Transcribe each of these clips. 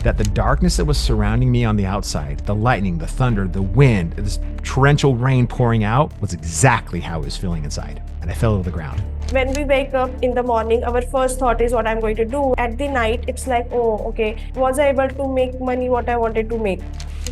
that the darkness that was surrounding me on the outside, the lightning, the thunder, the wind, this torrential rain pouring out, was exactly how I was feeling inside. And I fell to the ground. When we wake up in the morning, our first thought is what I'm going to do. At the night, it's like, oh, okay, was I able to make money what I wanted to make?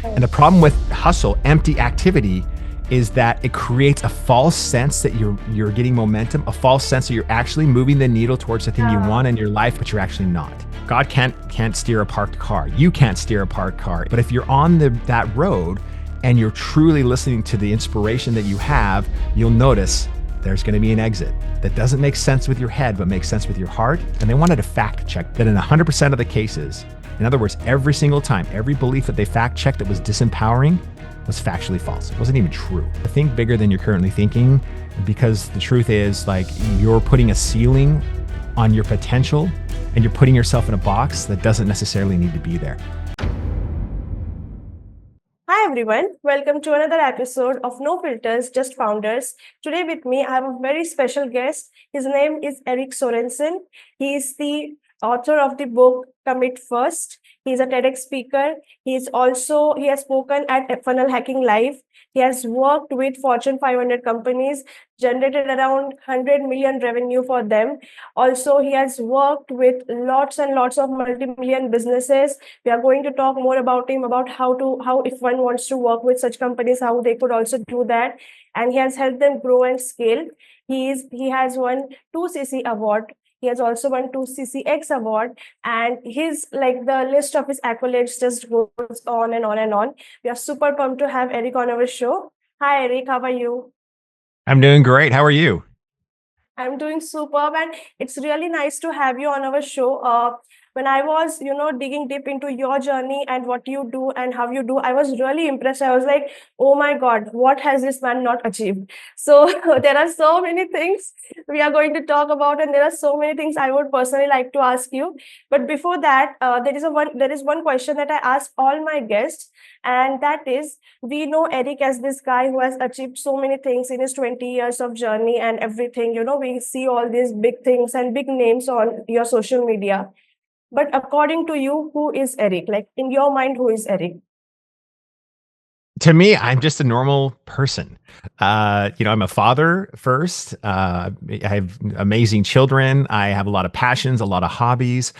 And the problem with hustle, empty activity, is that it creates a false sense that you're getting momentum, a false sense that you're actually moving the needle towards the thing you want in your life, but you're actually not. God can't steer a parked car. You can't steer a parked car. But if you're on that road and you're truly listening to the inspiration that you have, you'll notice there's going to be an exit that doesn't make sense with your head, but makes sense with your heart. And they wanted to fact check that in 100% of the cases. In other words, every single time, every belief that they fact checked that was disempowering was factually false. It wasn't even true. Think bigger than you're currently thinking, because the truth is, like, you're putting a ceiling on your potential and you're putting yourself in a box that doesn't necessarily need to be there. Hi everyone, welcome to another episode of No Filters, Just Founders. Today with me, I have a very special guest. His name is Eric Sorenson. He is the author of the book Commit First. He's a TEDx speaker. He has spoken at Funnel Hacking Live. He has worked with Fortune 500 companies, generated around 100 million revenue for them. Also, he has worked with lots and lots of multi-million businesses. We are going to talk more about him, about how if one wants to work with such companies, how they could also do that. And he has helped them grow and scale. He has won 2 CC award. He has also won 2 CCX award, and the list of his accolades just goes on and on and on. We are super pumped to have Eric on our show. Hi, Eric. How are you? I'm doing great. How are you? I'm doing superb, and it's really nice to have you on our show. When I was, digging deep into your journey and what you do and how you do, I was really impressed. I was like, oh my God, what has this man not achieved? So there are so many things we are going to talk about, and there are so many things I would personally like to ask you. But before that, there is one question that I ask all my guests, and that is, we know Eric as this guy who has achieved so many things in his 20 years of journey and everything. We see all these big things and big names on your social media. But according to you, who is Eric? Like, in your mind, who is Eric? To me, I'm just a normal person. I'm a father first. I have amazing children. I have a lot of passions, a lot of hobbies.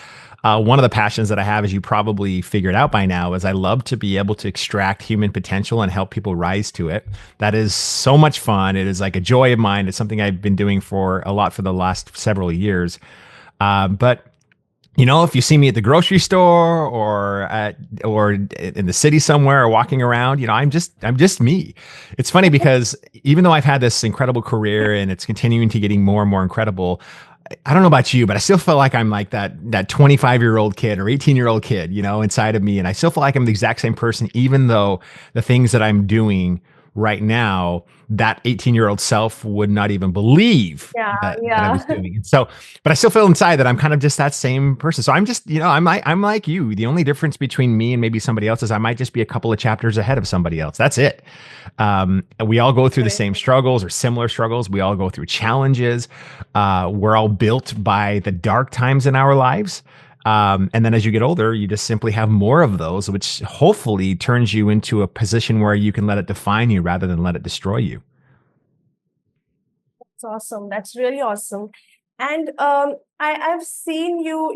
One of the passions that I have, as you probably figured out by now, is I love to be able to extract human potential and help people rise to it. That is so much fun. It is like a joy of mine. It's something I've been doing for the last several years. But if you see me at the grocery store or in the city somewhere or walking around, I'm just me. It's funny because even though I've had this incredible career and it's continuing to getting more and more incredible, I don't know about you, but I still feel like I'm like that 25-year-old kid or 18-year-old kid, inside of me. And I still feel like I'm the exact same person, even though the things that I'm doing right now, that 18-year-old self would not even believe Yeah, that I yeah. was doing. And so, but I still feel inside that I'm kind of just that same person. So I'm just, I'm like you. The only difference between me and maybe somebody else is I might just be a couple of chapters ahead of somebody else. That's it. We all go through the same struggles or similar struggles. We all go through challenges. We're all built by the dark times in our lives. And then as you get older, you just simply have more of those, which hopefully turns you into a position where you can let it define you rather than let it destroy you. That's awesome. That's really awesome. And I've seen you,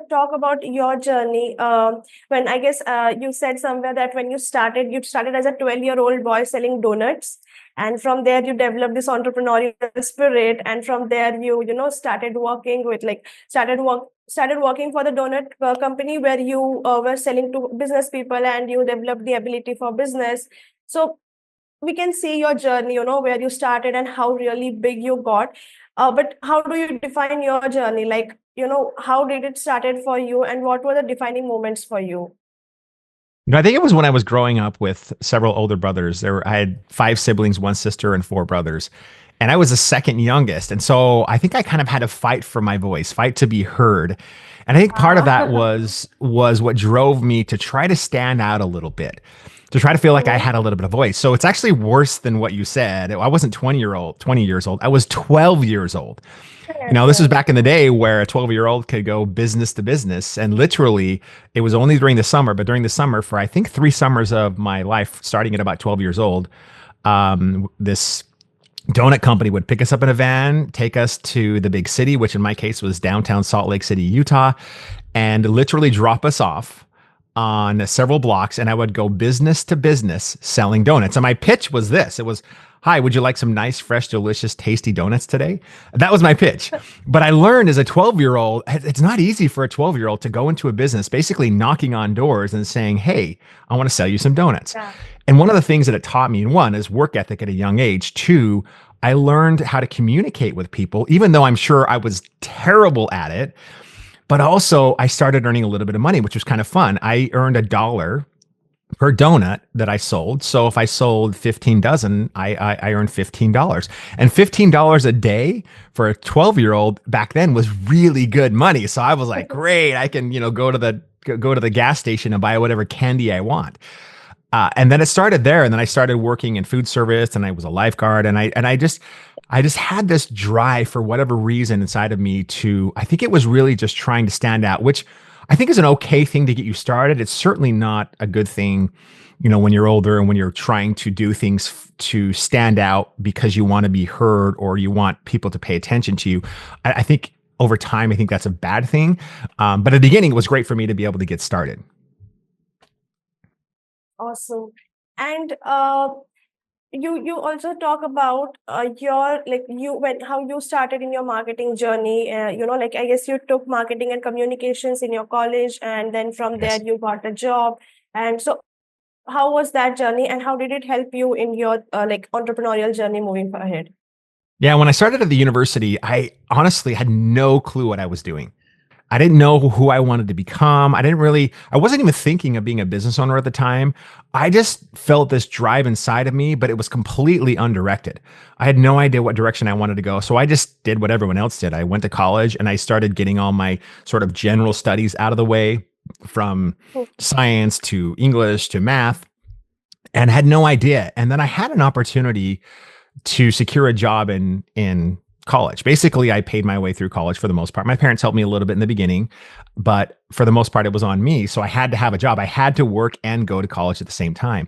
talk about your journey. When I guess you said somewhere that when you started as a 12-year-old boy selling donuts. And from there, you developed this entrepreneurial spirit. And from there, started working with started working for the donut company where you were selling to business people, and you developed the ability for business. So we can see your journey, where you started and how really big you got. But how do you define your journey? Like, how did it started for you, and what were the defining moments for you? I think it was when I was growing up with several older brothers. I had 5 siblings, 1 sister, and 4 brothers. And I was the second youngest. And so I think I kind of had to fight for my voice, fight to be heard. And I think part of that was what drove me to try to stand out a little bit. to try to feel like I Mhm. had a little bit of voice. So it's actually worse than what you said. I wasn't 20 years old. I was 12 years old. Yes, This was yes. back in the day where a 12-year-old could go business to business. And literally, it was only during the summer, but during the summer, for I think 3 summers of my life, starting at about 12 years old, this donut company would pick us up in a van, take us to the big city, which in my case was downtown Salt Lake City, Utah, and literally drop us off on several blocks. And I would go business to business selling donuts. And my pitch was this: it was, "Hi, would you like some nice, fresh, delicious, tasty donuts today?" That was my pitch. But I learned as a 12-year-old, it's not easy for a 12-year-old to go into a business, basically knocking on doors and saying, "Hey, I want to sell you some donuts." Yeah. And one of the things that it taught me, one, is work ethic at a young age. Two, I learned how to communicate with people, even though I'm sure I was terrible at it. But also, I started earning a little bit of money, which was kind of fun. I earned $1 per donut that I sold. So if I sold 15 dozen, I earned $15. And $15 a day for a 12-year-old back then was really good money. So I was like, great, I can, go to the gas station and buy whatever candy I want. And then it started there, and then I started working in food service, and I was a lifeguard, and I just had this drive for whatever reason inside of me to. I think it was really just trying to stand out, which I think is an okay thing to get you started. It's certainly not a good thing, when you're older and when you're trying to do things to stand out because you want to be heard or you want people to pay attention to you. I think over time, I think that's a bad thing. But at the beginning, it was great for me to be able to get started. Awesome. And you also talk about your like you when how you started in your marketing journey. Like I guess you took marketing and communications in your college, and then from there Yes. you got a job. And so, how was that journey, and how did it help you in your like entrepreneurial journey moving ahead? Yeah, when I started at the university, I honestly had no clue what I was doing. I didn't know who I wanted to become. I wasn't even thinking of being a business owner at the time. I just felt this drive inside of me, but it was completely undirected. I had no idea what direction I wanted to go. So I just did what everyone else did. I went to college and I started getting all my sort of general studies out of the way, from science to English to math, and had no idea. And then I had an opportunity to secure a job in college. Basically, I paid my way through college for the most part. My parents helped me a little bit in the beginning, but for the most part, it was on me. So I had to have a job. I had to work and go to college at the same time.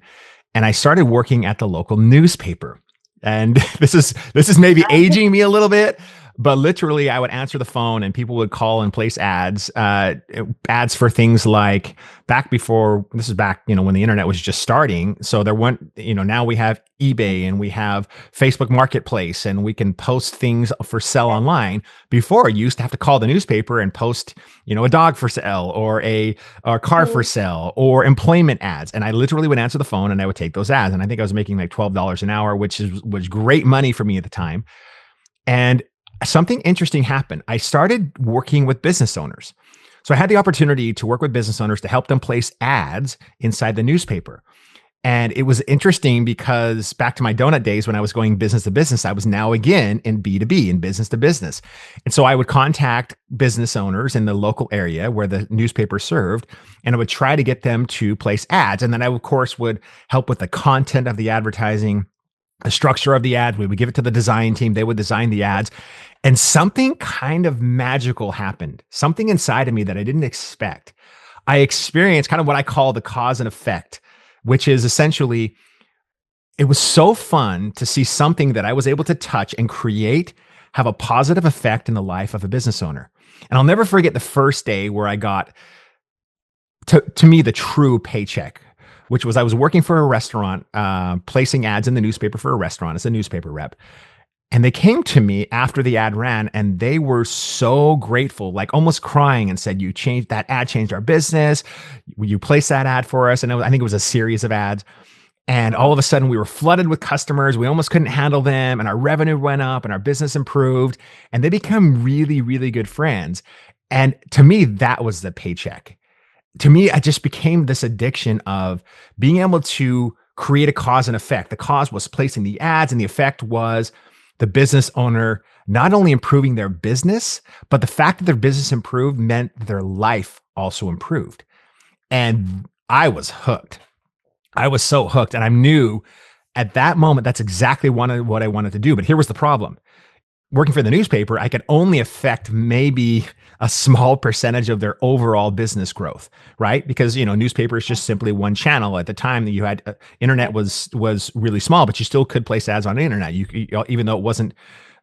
And I started working at the local newspaper. And this is maybe aging me a little bit, but literally I would answer the phone and people would call and place ads for things like, back before, this is back, when the internet was just starting. So there weren't, now we have eBay and we have Facebook Marketplace and we can post things for sale online. Before, you used to have to call the newspaper and post, a dog for sale or a car for Mhm. sale or employment ads. And I literally would answer the phone and I would take those ads. And I think I was making like $12 an hour, which was great money for me at the time. And something interesting happened. I started working with business owners. So I had the opportunity to work with business owners to help them place ads inside the newspaper. And it was interesting because back to my donut days when I was going business to business, I was now again in B2B, in business to business. And so I would contact business owners in the local area where the newspaper served, and I would try to get them to place ads. And then I, of course, would help with the content of the advertising, the structure of the ads. We would give it to the design team. They would design the ads. And something kind of magical happened, something inside of me that I didn't expect. I experienced kind of what I call the cause and effect, which is essentially, it was so fun to see something that I was able to touch and create have a positive effect in the life of a business owner. And I'll never forget the first day where I got, to me, the true paycheck, which was, I was working for a restaurant, placing ads in the newspaper for a restaurant as a newspaper rep. And they came to me after the ad ran and they were so grateful, like almost crying, and said, that ad changed our business. You placed that ad for us. And I think it was a series of ads. And all of a sudden we were flooded with customers. We almost couldn't handle them. And our revenue went up and our business improved. And they become really, really good friends. And to me, that was the paycheck. To me, I just became this addiction of being able to create a cause and effect. The cause was placing the ads, and the effect was the business owner not only improving their business, but the fact that their business improved meant their life also improved. And I was hooked. I was so hooked, and I knew at that moment that's exactly what I wanted to do. But here was the problem: working for the newspaper, I could only affect maybe a small percentage of their overall business growth, right? Because newspaper is just simply one channel. At the time that you had internet was really small, but you still could place ads on the internet. Even though it wasn't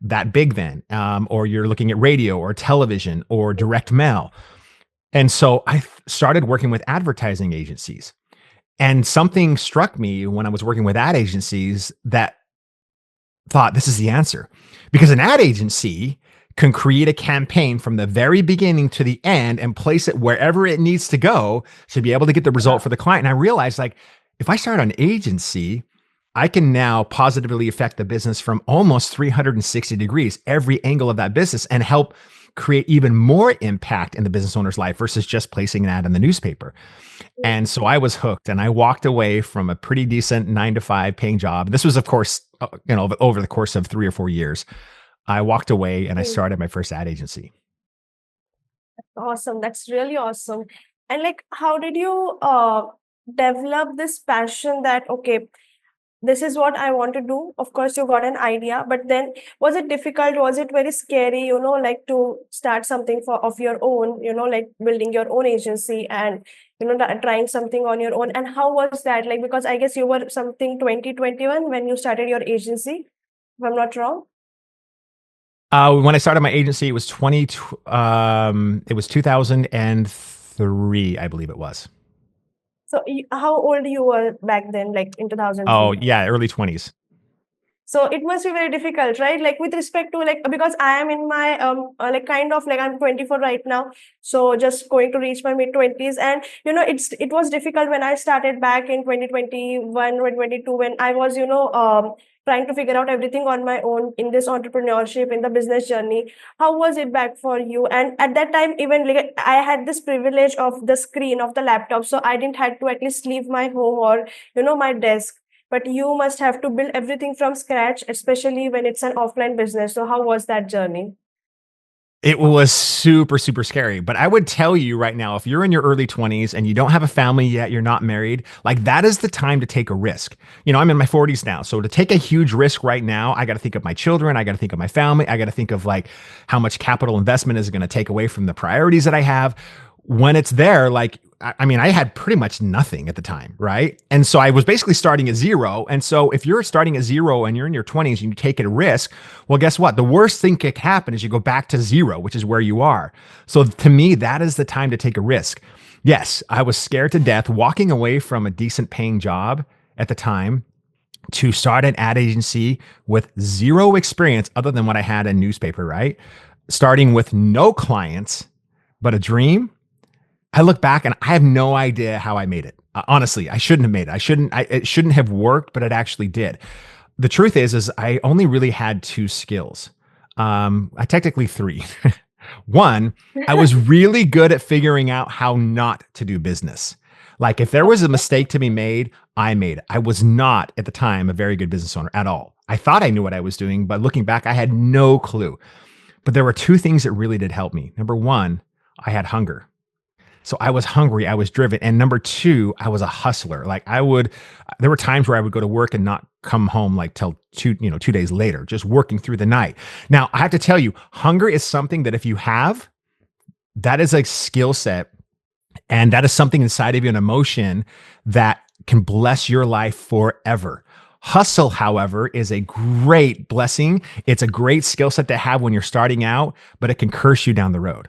that big then, or you're looking at radio or television or direct mail. And so I started working with advertising agencies. And something struck me when I was working with ad agencies that thought this is the answer. Because an ad agency can create a campaign from the very beginning to the end and place it wherever it needs to go to be able to get the result for the client. And I realized, like, if I start an agency, I can now positively affect the business from almost 360 degrees, every angle of that business, and help create even more impact in the business owner's life versus just placing an ad in the newspaper. And so I was hooked, and I walked away from a pretty decent 9 to 5 paying job. This was, of course, over the course of 3 or 4 years. I walked away and I Mm. started my first ad agency. Awesome. That's really awesome. And like, how did you develop this passion that, okay, this is what I want to do? Of course, you got an idea, but then was it difficult? Was it very scary, like to start something of your own, like building your own agency and, trying something on your own? And how was that? Like, because I guess you were something 2021 when you started your agency, if I'm not wrong. When I started my agency, it was 2003, I believe it was. So how old you were back then, like in Oh 2003? yeah, early 20s. So it must be very difficult, right? Like with respect to like, because I am in my like kind of like I'm 24 right now, so just going to reach my mid 20s, and it was difficult when I started back in 2021 or 22 when I was trying to figure out everything on my own in this entrepreneurship in the business journey. How was it back for you? And at that time, even like I had this privilege of the screen of the laptop, so I didn't have to at least leave my home or my desk, but you must have to build everything from scratch, especially when it's an offline business. So how was that journey? It was super, super scary. But I would tell you right now, if you're in your early 20s and you don't have a family yet, you're not married, like that is the time to take a risk. I'm in my 40s now. So to take a huge risk right now, I got to think of my children. I got to think of my family. I got to think of like how much capital investment is going to take away from the priorities that I have. When it's there, like, I mean, I had pretty much nothing at the time, right? And so I was basically starting at zero. And so if you're starting at zero and you're in your 20s and you take a risk, well, guess what? The worst thing could happen is you go back to zero, which is where you are. So to me, that is the time to take a risk. Yes, I was scared to death walking away from a decent paying job at the time to start an ad agency with zero experience other than what I had in newspaper, right? Starting with no clients, but a dream. I look back and I have no idea how I made it. Honestly, I shouldn't have made it. It shouldn't have worked, but it actually did. The truth is I only really had two skills. I technically three. One, I was really good at figuring out how not to do business. Like if there was a mistake to be made, I made it. I was not at the time a very good business owner at all. I thought I knew what I was doing, but looking back, I had no clue. But there were two things that really did help me. Number one, I had hunger. So I was hungry, I was driven. And number two, I was a hustler. There were times where I would go to work and not come home like till 2 days later, just working through the night. Now, I have to tell you, hunger is something that if you have, that is a skill set. And that is something inside of you, an emotion that can bless your life forever. Hustle, however, is a great blessing. It's a great skill set to have when you're starting out, but it can curse you down the road.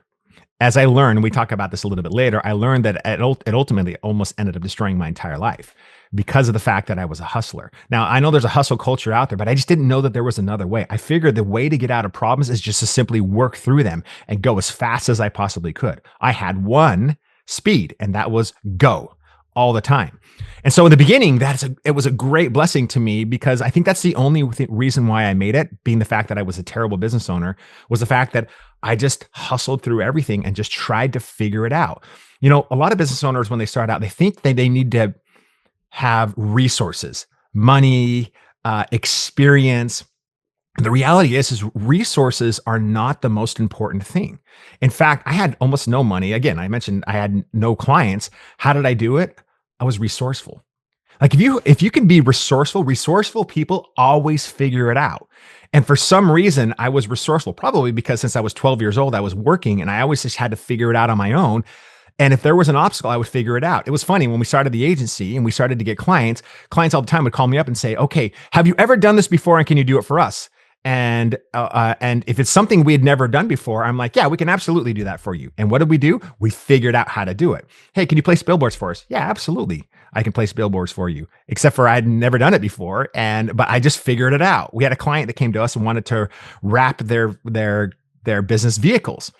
As I learned, and we talk about this a little bit later, I learned that it ultimately almost ended up destroying my entire life because of the fact that I was a hustler. Now, I know there's a hustle culture out there, but I just didn't know that there was another way. I figured the way to get out of problems is just to simply work through them and go as fast as I possibly could. I had one speed, and that was go all the time. And so in the beginning, it was a great blessing to me because I think that's the only reason why I made it, being the fact that I was a terrible business owner, was the fact that I just hustled through everything and just tried to figure it out. A lot of business owners, when they start out, they think that they need to have resources, money, experience. The reality is resources are not the most important thing. In fact, I had almost no money. Again, I mentioned I had no clients. How did I do it? I was resourceful. Like if you can be resourceful people always figure it out. And for some reason, I was resourceful, probably because since I was 12 years old, I was working and I always just had to figure it out on my own. And if there was an obstacle, I would figure it out. It was funny when we started the agency and we started to get clients all the time would call me up and say, okay, have you ever done this before? And can you do it for us? And if it's something we had never done before, I'm like, yeah, we can absolutely do that for you. And what did we do? We figured out how to do it. Hey, can you place billboards for us? Yeah, absolutely. I can place billboards for you, except for I'd never done it before. But I just figured it out. We had a client that came to us and wanted to wrap their business vehicles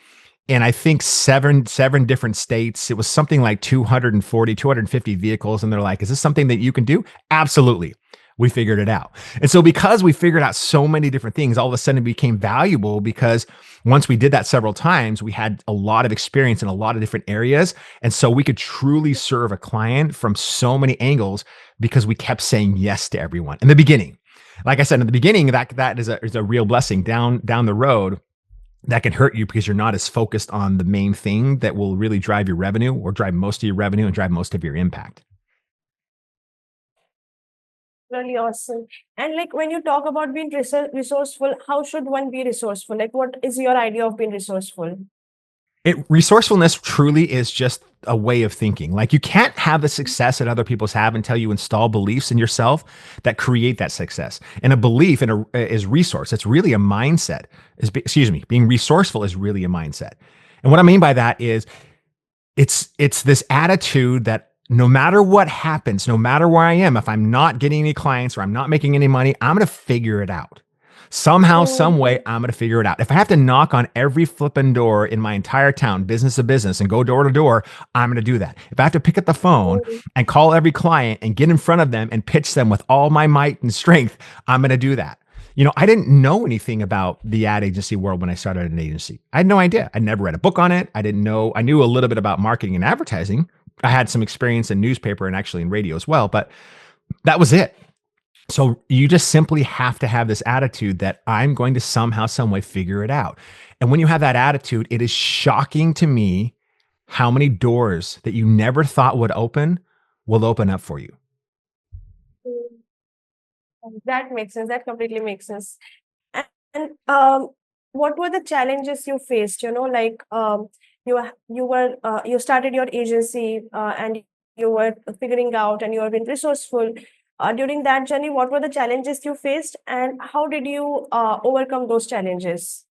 in I think seven different states. It was something like 240, 250 vehicles. And they're like, is this something that you can do? Absolutely. We figured it out. And so because we figured out so many different things, all of a sudden it became valuable because once we did that several times, we had a lot of experience in a lot of different areas. And so we could truly serve a client from so many angles because we kept saying yes to everyone in the beginning. Like I said, in the beginning, that is a real blessing. Down the road, that can hurt you because you're not as focused on the main thing that will really drive your revenue or drive most of your revenue and drive most of your impact. Really awesome. And like when you talk about being resourceful, how should one be resourceful? Like, what is your idea of being resourceful? Resourcefulness truly is just a way of thinking. Like you can't have the success that other people's have until you install beliefs in yourself that create that success. And a belief is resource. It's really a mindset. Being resourceful is really a mindset. And what I mean by that is it's this attitude that no matter what happens, no matter where I am, if I'm not getting any clients or I'm not making any money, I'm going to figure it out. Somehow, some way, I'm going to figure it out. If I have to knock on every flipping door in my entire town, business to business, and go door to door, I'm going to do that. If I have to pick up the phone and call every client and get in front of them and pitch them with all my might and strength, I'm going to do that. I didn't know anything about the ad agency world when I started an agency. I had no idea. I never read a book on it. I knew a little bit about marketing and advertising. I had some experience in newspaper and actually in radio as well, but that was it. So you just simply have to have this attitude that I'm going to somehow, some way figure it out. And when you have that attitude, it is shocking to me how many doors that you never thought would open will open up for you. That makes sense. That completely makes sense. And what were the challenges you faced? Like you started your agency and you were figuring out and you were being resourceful. During that journey, what were the challenges you faced, and how did you overcome those challenges?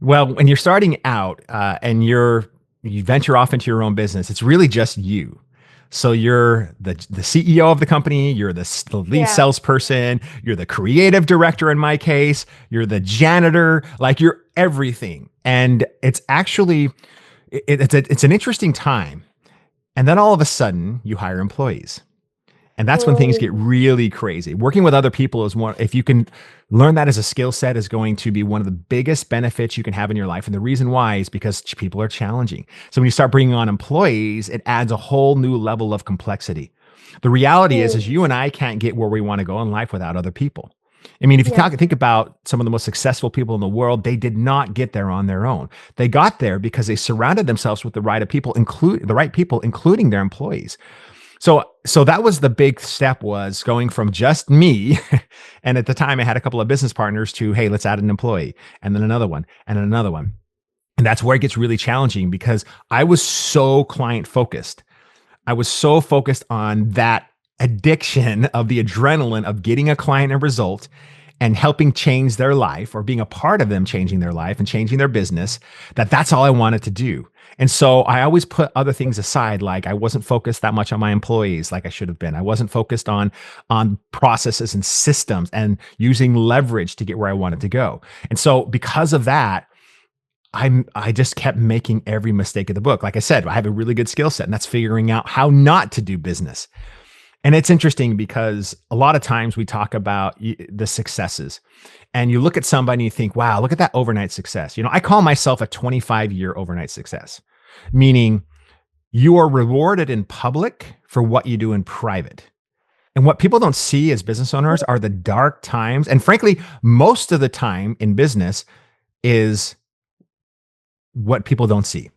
Well, when you're starting out and you venture off into your own business, it's really just you. So you're the CEO of the company, you're the lead Yeah. salesperson, you're the creative director in my case, you're the janitor, like you're everything. And it's actually it's an interesting time. And then all of a sudden, you hire employees. And that's when things get Mm, really crazy. Working with other people is one, if you can learn that as a skill set, is going to be one of the biggest benefits you can have in your life. And the reason why is because people are challenging. So when you start bringing on employees, it adds a whole new level of complexity. The reality is mm, you and I can't get where we want to go in life without other people. I mean, if you yeah. think about some of the most successful people in the world, they did not get there on their own. They got there because they surrounded themselves with the right people, including their employees. So that was the big step, was going from just me. And at the time I had a couple of business partners to, hey, let's add an employee and then another one and then another one. And that's where it gets really challenging because I was so client focused. I was so focused on that addiction of the adrenaline of getting a client a result and helping change their life or being a part of them changing their life and changing their business, that's all I wanted to do. And so I always put other things aside. Like I wasn't focused that much on my employees like I should have been. I wasn't focused on processes and systems and using leverage to get where I wanted to go. And so because of that, I just kept making every mistake of the book. Like I said, I have a really good skill set, and that's figuring out how not to do business. And it's interesting because a lot of times we talk about the successes, and you look at somebody and you think, wow, look at that overnight success. I call myself a 25-year overnight success, meaning you are rewarded in public for what you do in private. And what people don't see as business owners are the dark times. And frankly, most of the time in business is what people don't see.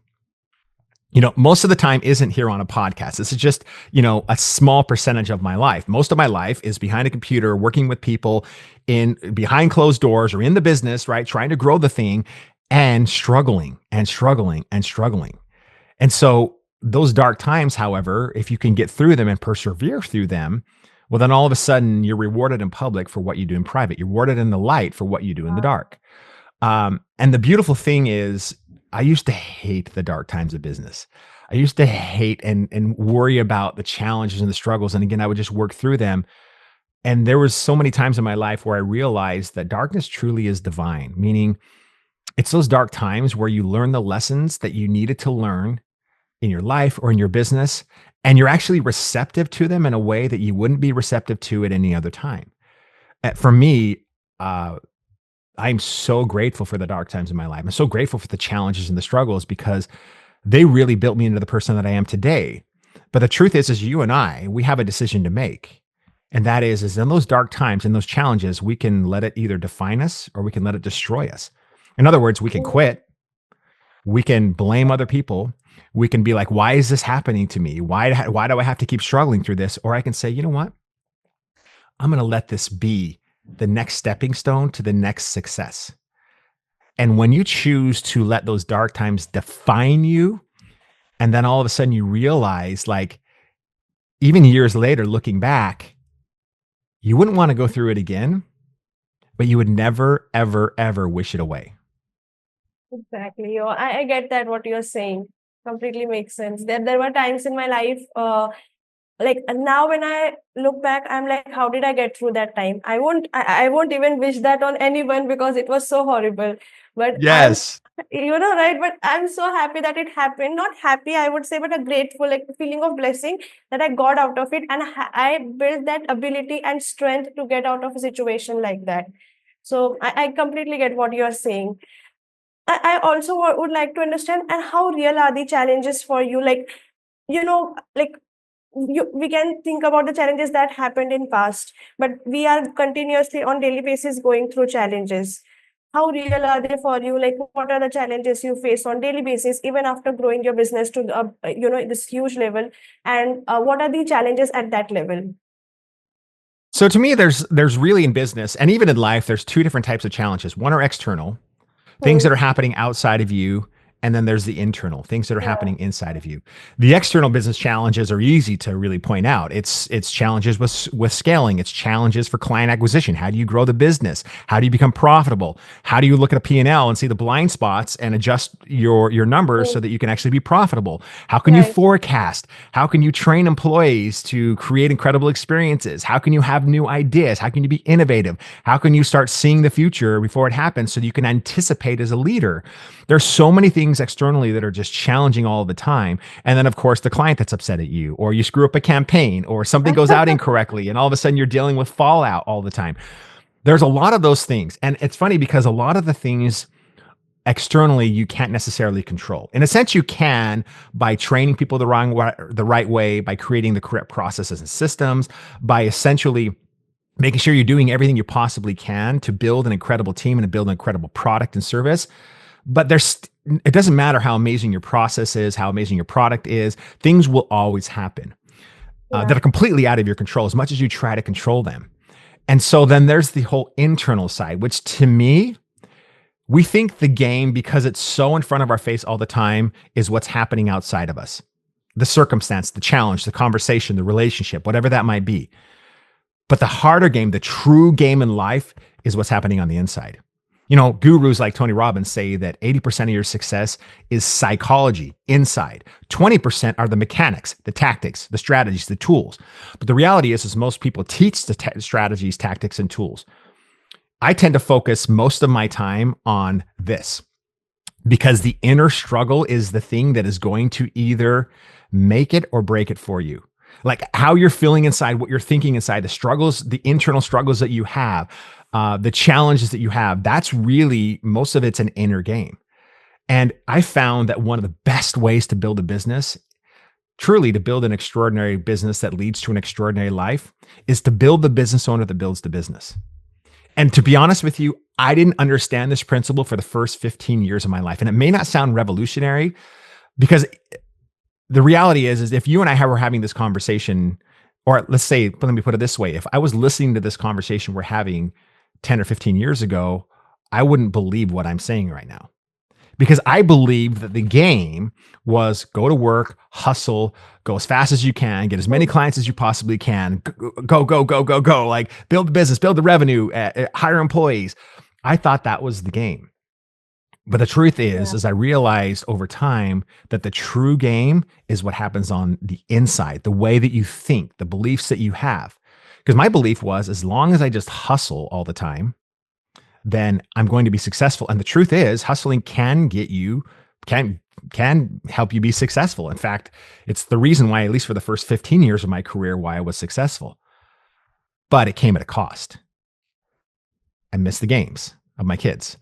most of the time isn't here on a podcast. This is just, a small percentage of my life. Most of my life is behind a computer, working with people in behind closed doors or in the business, right? Trying to grow the thing and struggling and struggling and struggling. And so those dark times, however, if you can get through them and persevere through them, well, then all of a sudden you're rewarded in public for what you do in private. You're rewarded in the light for what you do in the dark. And the beautiful thing is, I used to hate the dark times of business. I used to hate and worry about the challenges and the struggles. And again, I would just work through them. And there was so many times in my life where I realized that darkness truly is divine, meaning it's those dark times where you learn the lessons that you needed to learn in your life or in your business, and you're actually receptive to them in a way that you wouldn't be receptive to at any other time. For me, I'm so grateful for the dark times in my life. I'm so grateful for the challenges and the struggles because they really built me into the person that I am today. But the truth is you and we have a decision to make. And that is in those dark times, in those challenges, we can let it either define us or we can let it destroy us. In other words, we can quit. We can blame other people. We can be like, why is this happening to me? Why do I have to keep struggling through this? Or I can say, you know what? I'm going to let this be the next stepping stone to the next success. And when you choose to let those dark times define you, and then all of a sudden you realize, like, even years later, looking back, you wouldn't want to go through it again, but you would never, ever, ever wish it away. Exactly. I get that what you're saying. Completely makes sense. There were times in my life, like now when I look back, I'm like, how did I get through that time? I won't even wish that on anyone because it was so horrible. But Yes. right, but I'm so happy that it happened. Not happy, I would say, but a grateful, like feeling of blessing that I got out of it, and I built that ability and strength to get out of a situation like that. So I completely get what you're saying. I also would like to understand, and how real are the challenges for you? Like, like we can think about the challenges that happened in past, but we are continuously on daily basis going through challenges. How real are they for you? Like, what are the challenges you face on daily basis, even after growing your business to this huge level? And what are the challenges at that level? So to me, there's really in business and even in life, there's two different types of challenges. One are external, things that Hmm. are happening outside of you. And then there's the internal things that are Yeah. happening inside of you. The external business challenges are easy to really point out. It's challenges with scaling. It's challenges for client acquisition. How do you grow the business? How do you become profitable? How do you look at a P&L and see the blind spots and adjust your numbers Hmm. so that you can actually be profitable? How can you Right. forecast? How can you train employees to create incredible experiences? How can you have new ideas? How can you be innovative? How can you start seeing the future before it happens so that you can anticipate as a leader? There's so many things externally that are just challenging all the time. And then, of course, the client that's upset at you, or you screw up a campaign, or something goes out incorrectly, and all of a sudden you're dealing with fallout all the time. There's a lot of those things. And it's funny because a lot of the things externally you can't necessarily control. In a sense, you can by training people the right way, by creating the correct processes and systems, by essentially making sure you're doing everything you possibly can to build an incredible team and to build an incredible product and service. But it doesn't matter how amazing your process is, how amazing your product is, things will always happen that Yeah. are completely out of your control as much as you try to control them. And so then there's the whole internal side, which to me, we think the game, because it's so in front of our face all the time, is what's happening outside of us, the circumstance, the challenge, the conversation, the relationship, whatever that might be. But the harder game, the true game in life, is what's happening on the inside. Gurus like Tony Robbins say that 80% of your success is psychology inside. 20% are the mechanics, the tactics, the strategies, the tools. But the reality is most people teach the strategies, tactics, and tools. I tend to focus most of my time on this because the inner struggle is the thing that is going to either make it or break it for you. Like how you're feeling inside, what you're thinking inside, the struggles, the internal struggles that you have, the challenges that you have, that's really, most of it's an inner game. And I found that one of the best ways to build a business, truly to build an extraordinary business that leads to an extraordinary life, is to build the business owner that builds the business. And to be honest with you, I didn't understand this principle for the first 15 years of my life. And it may not sound revolutionary because the reality is if you and I were having this conversation, or let's say, let me put it this way, if I was listening to this conversation we're having 10 or 15 years ago, I wouldn't believe what I'm saying right now. Because I believed that the game was go to work, hustle, go as fast as you can, get as many clients as you possibly can, go, like build the business, build the revenue, hire employees. I thought that was the game. But the truth Yeah. is I realized over time that the true game is what happens on the inside, the way that you think, the beliefs that you have. Because my belief was as long as I just hustle all the time, then I'm going to be successful. And the truth is, hustling can get you, can help you be successful. In fact, it's the reason why, at least for the first 15 years of my career, why I was successful. But it came at a cost. I missed the games of my kids.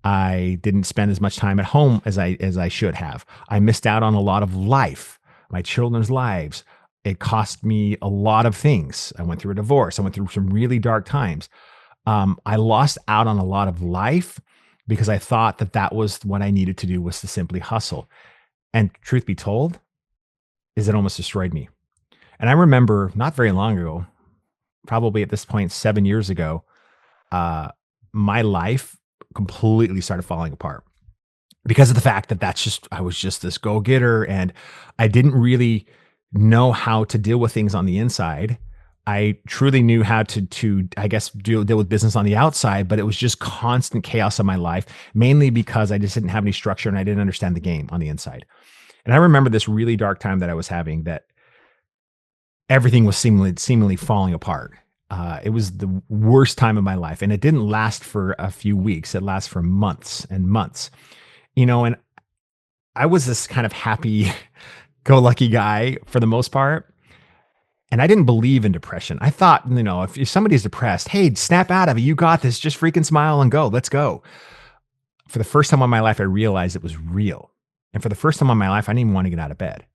I didn't spend as much time at home as I should have. I missed out on a lot of life, my children's lives. It cost me a lot of things. I went through a divorce. I went through some really dark times. I lost out on a lot of life because I thought that that was what I needed to do, was to simply hustle. And truth be told, is it almost destroyed me. And I remember not very long ago, probably at this point, 7 years ago, uh, my life completely started falling apart because of the fact that I was just this go-getter and I didn't really know how to deal with things on the inside. I truly knew how to I guess deal with business on the outside, but it was just constant chaos in my life, mainly because I just didn't have any structure and I didn't understand the game on the inside. And I remember this really dark time that I was having, that everything was seemingly falling apart. It was the worst time of my life, and it didn't last for a few weeks. It lasted for months and months, and I was this kind of happy go lucky guy for the most part. And I didn't believe in depression. I thought, if somebody's depressed, hey, snap out of it. You got this. Just freaking smile and go. Let's go. For the first time in my life, I realized it was real. And for the first time in my life, I didn't even want to get out of bed.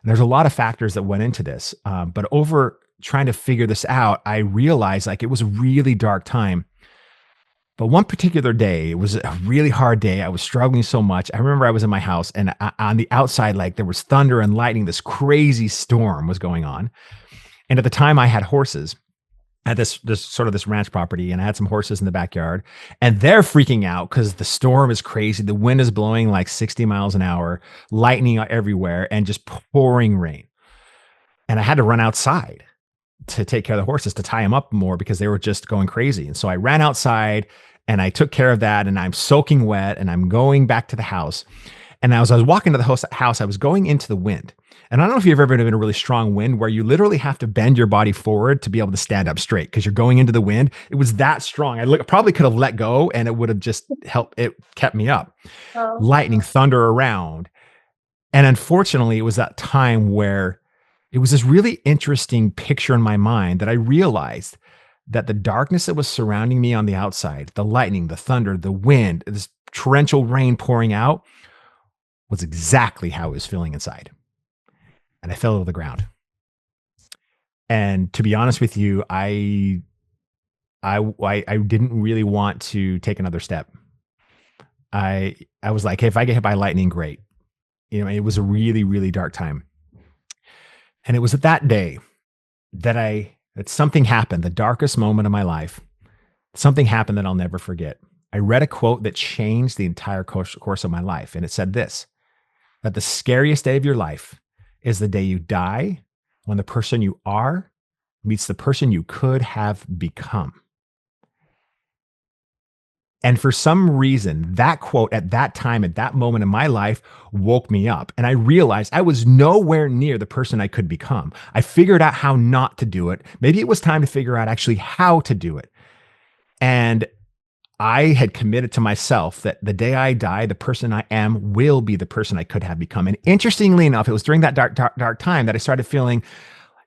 And there's a lot of factors that went into this. But over trying to figure this out, I realized like it was a really dark time. But one particular day, it was a really hard day. I was struggling so much. I remember I was in my house and on the outside, like there was thunder and lightning. This crazy storm was going on. And at the time I had horses. I had this ranch property, and I had some horses in the backyard, and they're freaking out because the storm is crazy. The wind is blowing like 60 miles an hour, lightning everywhere, and just pouring rain. And I had to run outside to take care of the horses, to tie them up more because they were just going crazy. And so I ran outside and I took care of that, and I'm soaking wet and I'm going back to the house. And as I was walking to the house, I was going into the wind. And I don't know if you've ever been in a really strong wind where you literally have to bend your body forward to be able to stand up straight because you're going into the wind. It was that strong. I probably could have let go and it would have just helped. It kept me up. Oh, Lightning, thunder around. And unfortunately, it was that time where it was this really interesting picture in my mind that I realized that the darkness that was surrounding me on the outside, the lightning, the thunder, the wind, this torrential rain pouring out, was exactly how I was feeling inside. And I fell to the ground. And to be honest with you, I didn't really want to take another step. I was like, hey, if I get hit by lightning, great. It was a really, really dark time. And it was at that day that something happened, the darkest moment of my life. Something happened that I'll never forget. I read a quote that changed the entire course of my life. And it said this, that the scariest day of your life is the day you die when the person you are meets the person you could have become. And for some reason, that quote at that time, at that moment in my life, woke me up. And I realized I was nowhere near the person I could become. I figured out how not to do it. Maybe it was time to figure out actually how to do it. And I had committed to myself that the day I die, the person I am will be the person I could have become. And interestingly enough, it was during that dark time that I started feeling,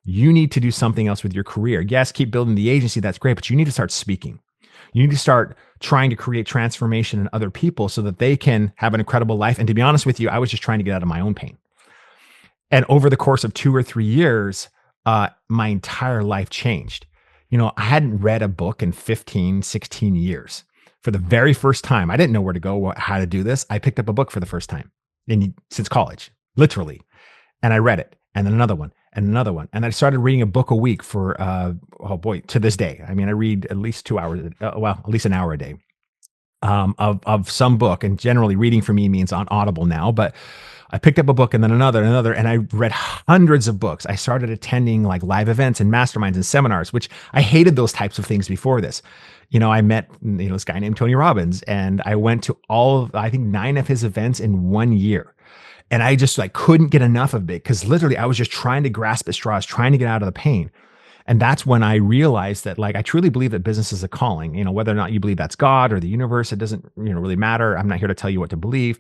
you need to do something else with your career. Yes, keep building the agency. That's great. But you need to start speaking. You need to start trying to create transformation in other people so that they can have an incredible life. And to be honest with you, I was just trying to get out of my own pain. And over the course of 2 or 3 years, my entire life changed. I hadn't read a book in 15, 16 years. For the very first time, I didn't know where to go, how to do this. I picked up a book for the first time since college, literally. And I read it, and then another one, and another one. And I started reading a book a week for, oh boy, to this day. I mean, I read at least 2 hours, well, at least an hour a day, of some book. And generally, reading for me means on Audible now. But I picked up a book and then another and another, and I read hundreds of books. I started attending like live events and masterminds and seminars, which I hated those types of things before this. I met this guy named Tony Robbins, and I went to all of, I think, 9 of his events in 1 year. And I just like couldn't get enough of it because literally I was just trying to grasp at straws, trying to get out of the pain. And that's when I realized that, like, I truly believe that business is a calling. Whether or not you believe that's God or the universe, it doesn't, really matter. I'm not here to tell you what to believe,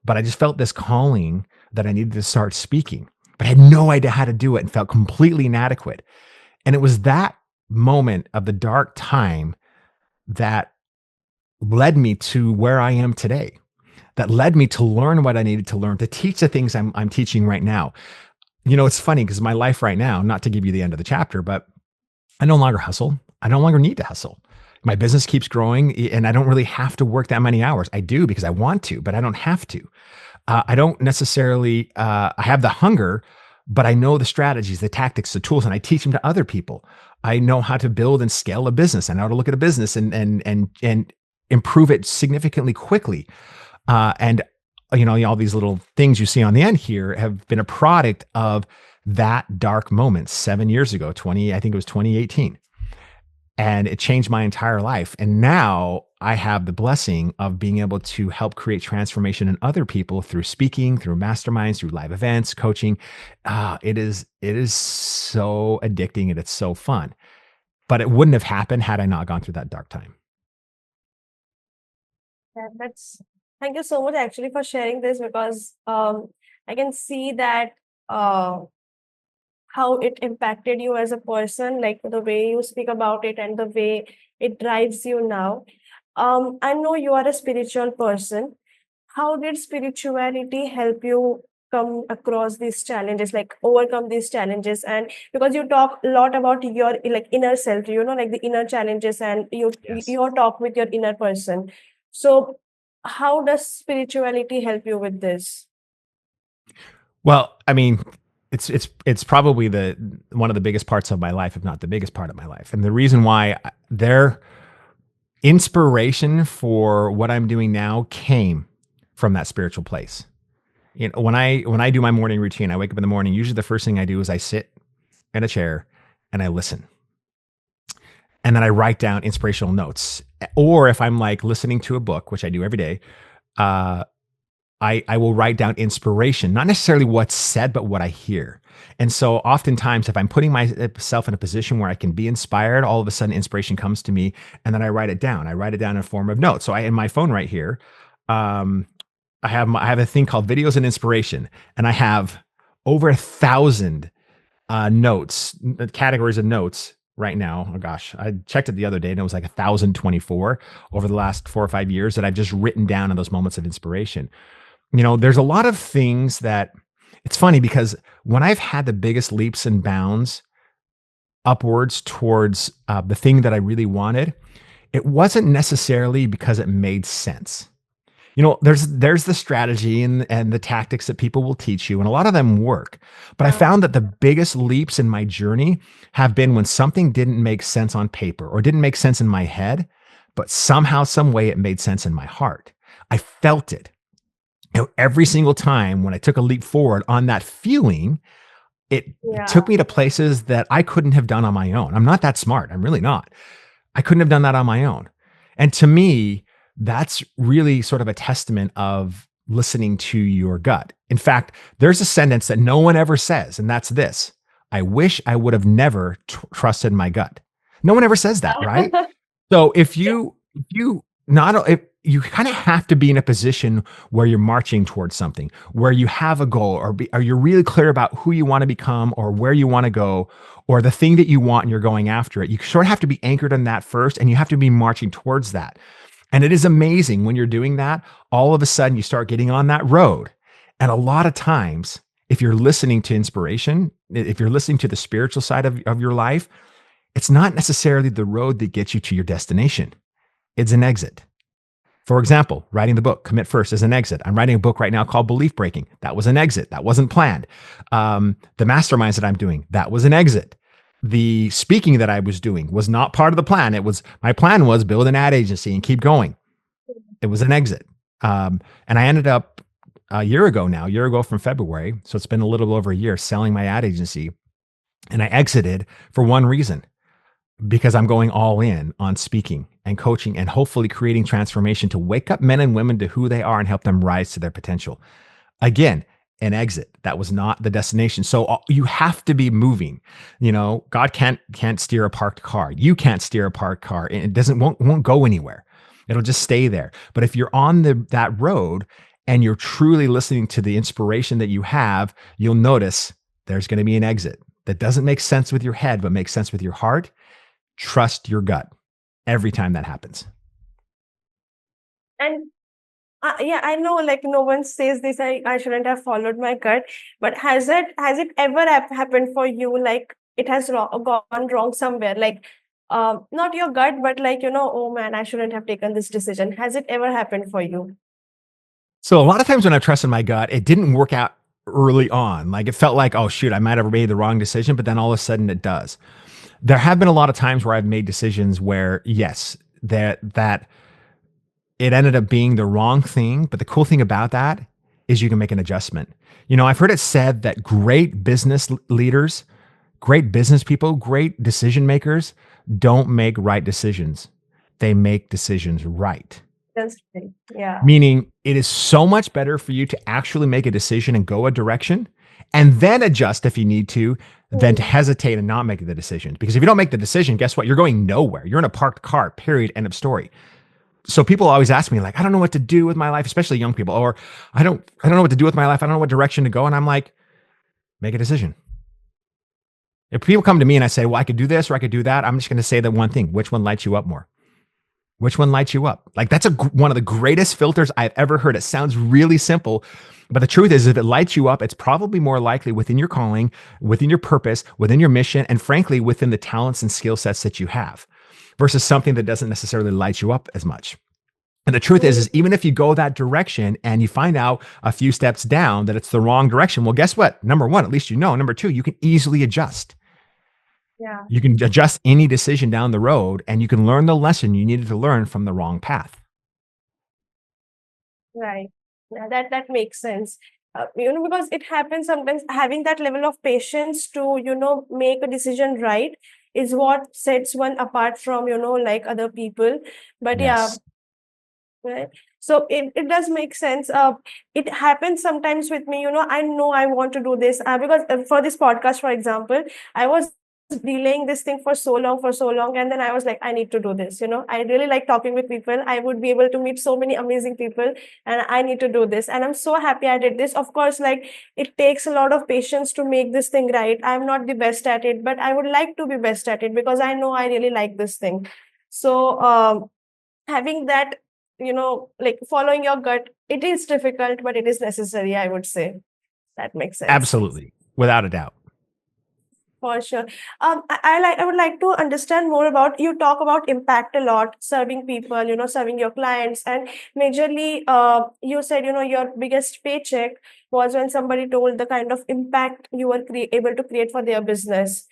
but I just felt this calling that I needed to start speaking, but I had no idea how to do it and felt completely inadequate. And it was that moment of the dark time that led me to where I am today, that led me to learn what I needed to learn, to teach the things I'm teaching right now. It's funny because my life right now, not to give you the end of the chapter, but I no longer hustle. I no longer need to hustle. My business keeps growing and I don't really have to work that many hours. I do because I want to, but I don't have to. I don't necessarily, I have the hunger, but I know the strategies, the tactics, the tools, and I teach them to other people. I know how to build and scale a business. I know how to look at a business and improve it significantly quickly. And all these little things you see on the end here have been a product of that dark moment 7 years ago, I think it was 2018. And it changed my entire life. And now I have the blessing of being able to help create transformation in other people through speaking, through masterminds, through live events, coaching. It is so addicting and it's so fun. But it wouldn't have happened had I not gone through that dark time. Yeah, thank you so much actually for sharing this, because I can see that how it impacted you as a person, like the way you speak about it and the way it drives you now. I know you are a spiritual person. How did spirituality help you come across these challenges, like overcome these challenges? And because you talk a lot about your like inner self, like the inner challenges, and Yes. your talk with your inner person. So how does spirituality help you with this? Well, I mean, it's probably the one of the biggest parts of my life, if not the biggest part of my life. And the reason why their inspiration for what I'm doing now came from that spiritual place. When I do my morning routine, I wake up in the morning. Usually, the first thing I do is I sit in a chair and I listen, and then I write down inspirational notes. Or if I'm like listening to a book, which I do every day, uh, I will write down inspiration, not necessarily what's said, but what I hear. And so oftentimes, if I'm putting myself in a position where I can be inspired, all of a sudden inspiration comes to me, and then I write it down. I write it down in form of notes. So in my phone right here, um, I have a thing called videos and inspiration, and I have over 1,000 notes, categories of notes right now. Oh gosh, I checked it the other day and it was like 1,024 over the last 4 or 5 years that I've just written down in those moments of inspiration. There's a lot of things that it's funny because when I've had the biggest leaps and bounds upwards towards the thing that I really wanted, it wasn't necessarily because it made sense. There's the strategy and the tactics that people will teach you, and a lot of them work. But I Yeah. found that the biggest leaps in my journey have been when something didn't make sense on paper or didn't make sense in my head, but somehow, some way it made sense in my heart. I felt it. Every single time when I took a leap forward on that feeling, it Yeah. took me to places that I couldn't have done on my own. I'm not that smart. I'm really not. I couldn't have done that on my own. And to me, that's really sort of a testament of listening to your gut. In fact, there's a sentence that no one ever says, and that's this: I wish I would have never trusted my gut. No one ever says that, right? So if you not if you kind of have to be in a position where you're marching towards something, where you have a goal, or you're really clear about who you want to become or where you want to go, or the thing that you want and you're going after it. You sort of have to be anchored in that first, and you have to be marching towards that. And it is amazing when you're doing that, all of a sudden you start getting on that road. And a lot of times, if you're listening to inspiration, if you're listening to the spiritual side of your life, it's not necessarily the road that gets you to your destination. It's an exit. For example, writing the book, Commit First, is an exit. I'm writing a book right now called Belief Breaking. That was an exit. That wasn't planned. The masterminds that I'm doing, that was an exit. The speaking that I was doing was not part of the plan. My plan was build an ad agency and keep going. It was an exit. And I ended up a year ago from February. So it's been a little over a year selling my ad agency. And I exited for one reason, because I'm going all in on speaking and coaching and hopefully creating transformation to wake up men and women to who they are and help them rise to their potential. Again, an exit. That was not the destination. So you have to be moving. God can't steer a parked car. You can't steer a parked car. It won't go anywhere. It'll just stay there. But if you're on that road and you're truly listening to the inspiration that you have, you'll notice there's going to be an exit that doesn't make sense with your head, but makes sense with your heart. Trust your gut every time that happens. And yeah, I know, like, no one says this, I shouldn't have followed my gut, but has it ever happened for you, like it has gone wrong somewhere, like not your gut, but like, oh man, I shouldn't have taken this decision. Has it ever happened for you? So a lot of times when I trusted my gut, it didn't work out early on. Like it felt like, oh shoot, I might have made the wrong decision, but then all of a sudden it does. There have been a lot of times where I've made decisions where, yes, that it ended up being the wrong thing. But the cool thing about that is you can make an adjustment. I've heard it said that great business leaders, great business people, great decision makers don't make right decisions. They make decisions right. That's right. Yeah. Meaning it is so much better for you to actually make a decision and go a direction and then adjust if you need to, than to Mm. hesitate and not make the decision. Because if you don't make the decision, guess what? You're going nowhere. You're in a parked car, period, end of story. So people always ask me, like, I don't know what to do with my life, especially young people, or I don't know what to do with my life. I don't know what direction to go. And I'm like, make a decision. If people come to me and I say, well, I could do this or I could do that, I'm just going to say the one thing: which one lights you up more? Which one lights you up? Like that's one of the greatest filters I've ever heard. It sounds really simple, but the truth is, if it lights you up, it's probably more likely within your calling, within your purpose, within your mission, and frankly, within the talents and skill sets that you have, versus something that doesn't necessarily light you up as much. And the truth is even if you go that direction and you find out a few steps down that it's the wrong direction, well, guess what? Number one, at least you know. Number two, you can easily adjust. Yeah. You can adjust any decision down the road and you can learn the lesson you needed to learn from the wrong path. Right. Yeah, that makes sense. Because it happens sometimes, having that level of patience to, make a decision right is what sets one apart from, like other people. But yeah, Yes. right. So it does make sense. It happens sometimes with me, I know I want to do this, because for this podcast, for example, I was delaying this thing for so long, and then I was like, I need to do this. I really like talking with people. I would be able to meet so many amazing people, and I need to do this. And I'm so happy I did this. Of course, like it takes a lot of patience to make this thing right. I'm not the best at it, but I would like to be best at it because I know I really like this thing. So having that, like following your gut, it is difficult, but it is necessary, I would say. That makes sense. Absolutely. Without a doubt. For sure. I would like to understand more about, you talk about impact a lot, serving people, serving your clients, and majorly, you said, your biggest paycheck was when somebody told the kind of impact you were able to create for their business.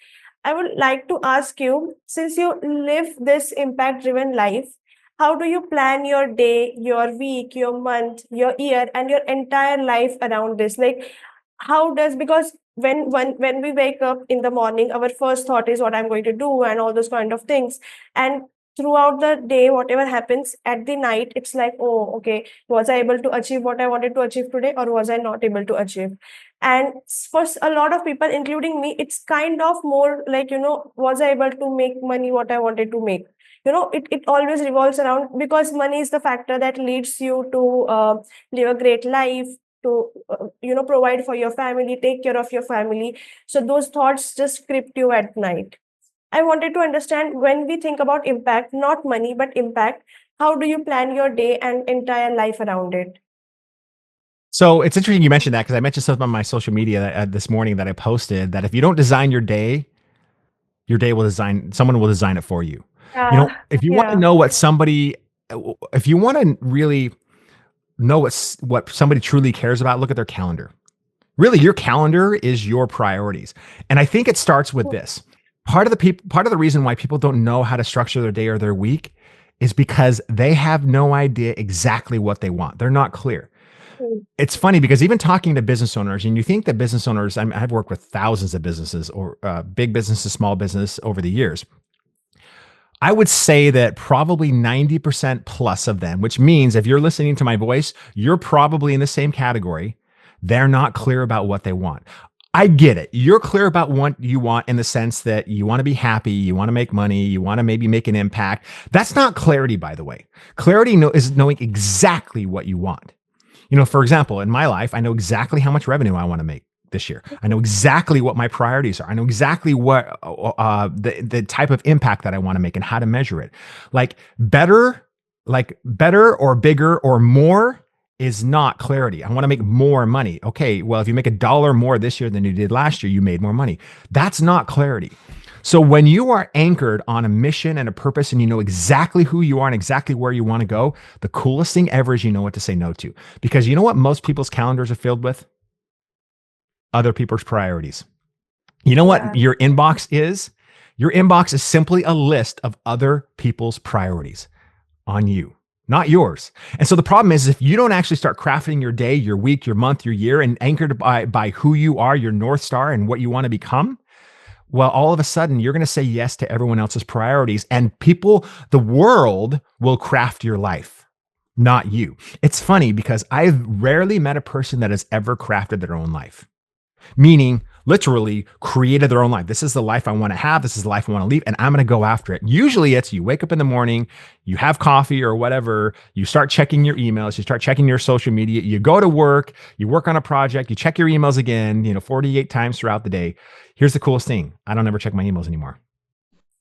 I would like to ask you, since you live this impact-driven life, how do you plan your day, your week, your month, your year, and your entire life around this? Like, how does, because when we wake up in the morning, our first thought is what I'm going to do and all those kind of things. And throughout the day, whatever happens at the night, it's like, oh, okay, was I able to achieve what I wanted to achieve today, or was I not able to achieve? And for a lot of people, including me, it's kind of more like, was I able to make money what I wanted to make? It always revolves around, because money is the factor that leads you to live a great life, to provide for your family, take care of your family. So those thoughts just creep you at night. I wanted to understand, when we think about impact, not money but impact, how do you plan your day and entire life around it? So it's interesting you mentioned that, because I mentioned something on my social media this morning that I posted, that if you don't design your day someone will design it for you. Yeah. If you want to Yeah. know what somebody if you want to really know what somebody truly cares about, look at their calendar. Really, your calendar is your priorities. And I think it starts with this. Part of the reason why people don't know how to structure their day or their week is because they have no idea exactly what they want. They're not clear. Mm. It's funny because even talking to business owners, and you think that business owners, I've worked with thousands of businesses or big businesses, small business over the years. I would say that probably 90% plus of them, which means if you're listening to my voice, you're probably in the same category. They're not clear about what they want. I get it. You're clear about what you want in the sense that you want to be happy, you want to make money, you want to maybe make an impact. That's not clarity, by the way. Clarity is knowing exactly what you want. For example, in my life, I know exactly how much revenue I want to make this year. I know exactly what my priorities are. I know exactly what the type of impact that I want to make and how to measure it. Like better or bigger or more is not clarity. I want to make more money. Okay, well, if you make $1 more this year than you did last year, you made more money. That's not clarity. So when you are anchored on a mission and a purpose and you know exactly who you are and exactly where you want to go, the coolest thing ever is you know what to say no to. Because you know what most people's calendars are filled with? Other people's priorities. You know Yeah. what your inbox is? Your inbox is simply a list of other people's priorities on you, not yours. And so the problem is if you don't actually start crafting your day, your week, your month, your year, and anchored by who you are, your North Star, and what you want to become, well, all of a sudden you're going to say yes to everyone else's priorities, and the world will craft your life, not you. It's funny because I've rarely met a person that has ever crafted their own life, meaning literally created their own life. This is the life I want to have. This is the life I want to lead, and I'm going to go after it. Usually it's you wake up in the morning, you have coffee or whatever, you start checking your emails, you start checking your social media, you go to work, you work on a project, you check your emails again, 48 times throughout the day. Here's the coolest thing. I don't ever check my emails anymore.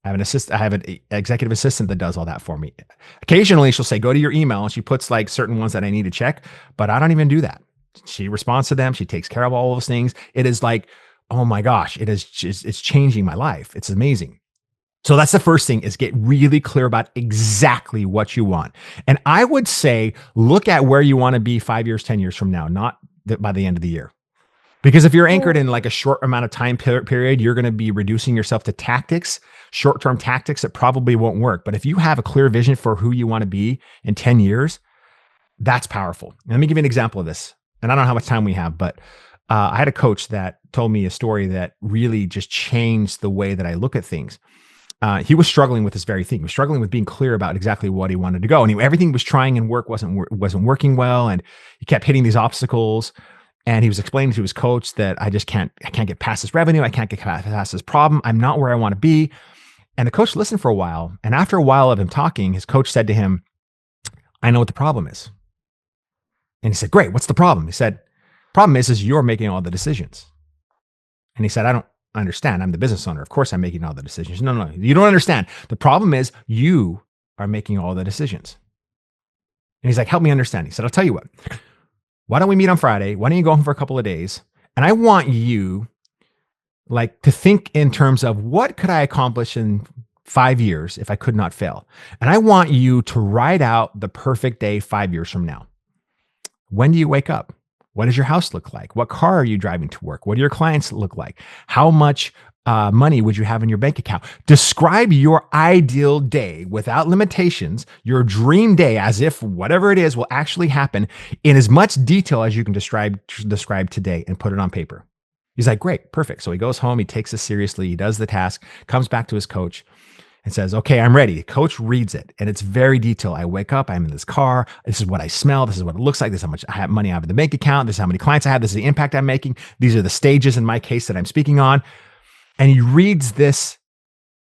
I have an executive assistant that does all that for me. Occasionally she'll say, go to your email, and she puts like certain ones that I need to check, but I don't even do that. She responds to them. She takes care of all those things. It is like, oh my gosh, it's changing my life. It's amazing. So that's the first thing, is get really clear about exactly what you want. And I would say, look at where you want to be 5 years, 10 years from now, not by the end of the year. Because if you're anchored in like a short amount of time period, you're going to be reducing yourself to tactics, short-term tactics that probably won't work. But if you have a clear vision for who you want to be in 10 years, that's powerful. And let me give you an example of this. And I don't know how much time we have, but I had a coach that told me a story that really just changed the way that I look at things. He was struggling with this very thing. He was struggling with being clear about exactly what he wanted to go. And everything he was trying and wasn't working well. And he kept hitting these obstacles. And he was explaining to his coach that I can't get past this revenue. I can't get past this problem. I'm not where I want to be. And the coach listened for a while. And after a while of him talking, his coach said to him, I know what the problem is. And he said, great, what's the problem? He said, problem is you're making all the decisions. And he said, I don't understand. I'm the business owner. Of course I'm making all the decisions. No, you don't understand. The problem is you are making all the decisions. And he's like, help me understand. He said, I'll tell you what. Why don't we meet on Friday? Why don't you go home for a couple of days? And I want you to think in terms of what could I accomplish in 5 years if I could not fail? And I want you to write out the perfect day 5 years from now. When do you wake up? What does your house look like? What car are you driving to work? What do your clients look like? How much money would you have in your bank account? Describe your ideal day without limitations, your dream day, as if whatever it is will actually happen in as much detail as you can describe today, and put it on paper. He's like, great, perfect. So he goes home, he takes this seriously, he does the task, comes back to his coach and says, okay, I'm ready. Coach reads it, and it's very detailed. I wake up, I'm in this car. This is what I smell. This is what it looks like. This is how much I have money I have in the bank account. This is how many clients I have. This is the impact I'm making. These are the stages in my case that I'm speaking on. And he reads this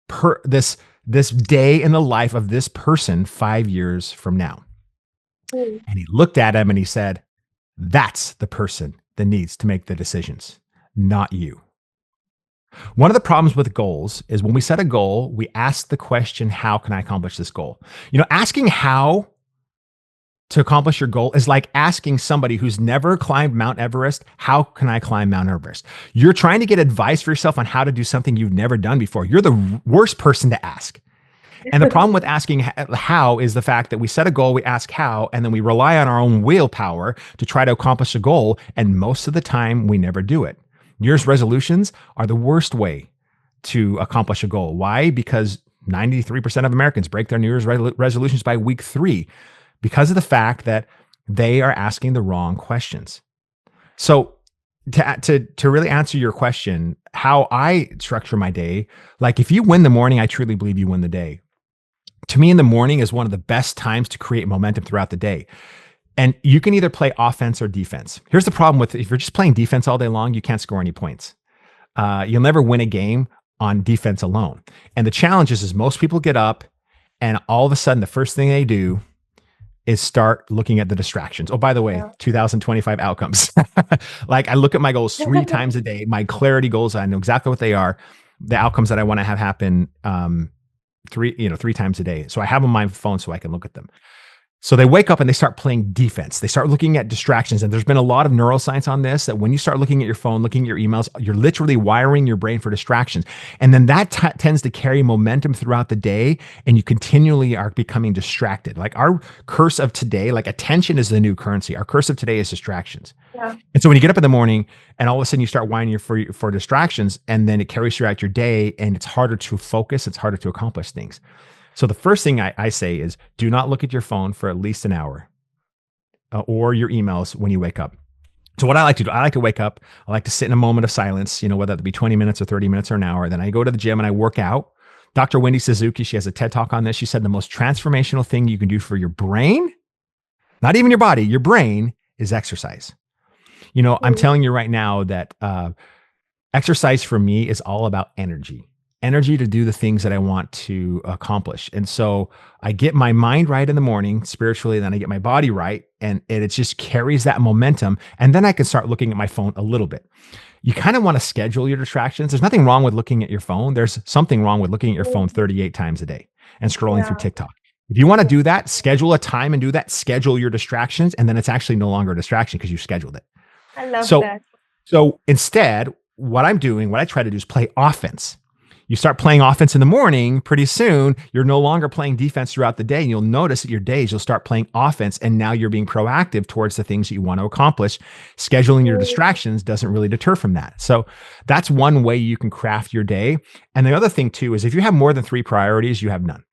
day in the life of this person 5 years from now. And he looked at him and he said, that's the person that needs to make the decisions, not you. One of the problems with goals is when we set a goal, we ask the question, how can I accomplish this goal? Asking how to accomplish your goal is like asking somebody who's never climbed Mount Everest, how can I climb Mount Everest? You're trying to get advice for yourself on how to do something you've never done before. You're the worst person to ask. And the problem with asking how is the fact that we set a goal, we ask how, and then we rely on our own willpower to try to accomplish a goal. And most of the time, we never do it. New Year's resolutions are the worst way to accomplish a goal. Why? Because 93% of Americans break their New Year's resolutions by week 3 because of the fact that they are asking the wrong questions. So, to really answer your question, how I structure my day, like if you win the morning, I truly believe you win the day. To me, in the morning is one of the best times to create momentum throughout the day. And you can either play offense or defense. Here's the problem with if you're just playing defense all day long, you can't score any points. You'll never win a game on defense alone. And the challenge is most people get up and all of a sudden the first thing they do is start looking at the distractions. Oh, by the way, Yeah. 2025 outcomes. Like I look at my goals 3 times a day, my clarity goals, I know exactly what they are, the outcomes that I want to have happen 3 times a day. So I have them on my phone so I can look at them. So they wake up and they start playing defense. They start looking at distractions. And there's been a lot of neuroscience on this that when you start looking at your phone, looking at your emails, you're literally wiring your brain for distractions. And then that tends to carry momentum throughout the day. And you continually are becoming distracted. Like our curse of today, like attention is the new currency. Our curse of today is distractions. Yeah. And so when you get up in the morning and all of a sudden you start wiring for distractions, and then it carries throughout your day and it's harder to focus, it's harder to accomplish things. So the first thing I say is do not look at your phone for at least an hour or your emails when you wake up. So what I like to do, I like to wake up, I like to sit in a moment of silence, whether it be 20 minutes or 30 minutes or an hour. Then I go to the gym and I work out. Dr. Wendy Suzuki, she has a TED talk on this. She said the most transformational thing you can do for your brain, not even your body, your brain, is exercise. I'm Mm. telling you right now that exercise for me is all about energy to do the things that I want to accomplish. And so I get my mind right in the morning spiritually, then I get my body right, and it just carries that momentum. And then I can start looking at my phone a little bit. You kind of want to schedule your distractions. There's nothing wrong with looking at your phone. There's something wrong with looking at your phone Mm. 38 times a day and scrolling through Yeah. TikTok. If you want to Yeah. do that, schedule a time and do that. Schedule your distractions, and then it's actually no longer a distraction because you scheduled it. I love So, that. so instead, what I try to do is play offense. You start playing offense in the morning, pretty soon you're no longer playing defense throughout the day. And you'll notice that your days, you'll start playing offense. And now you're being proactive towards the things that you want to accomplish. Scheduling your Mm. distractions doesn't really deter from that. So that's one way you can craft your day. And the other thing too is if you have more than 3 priorities, you have none.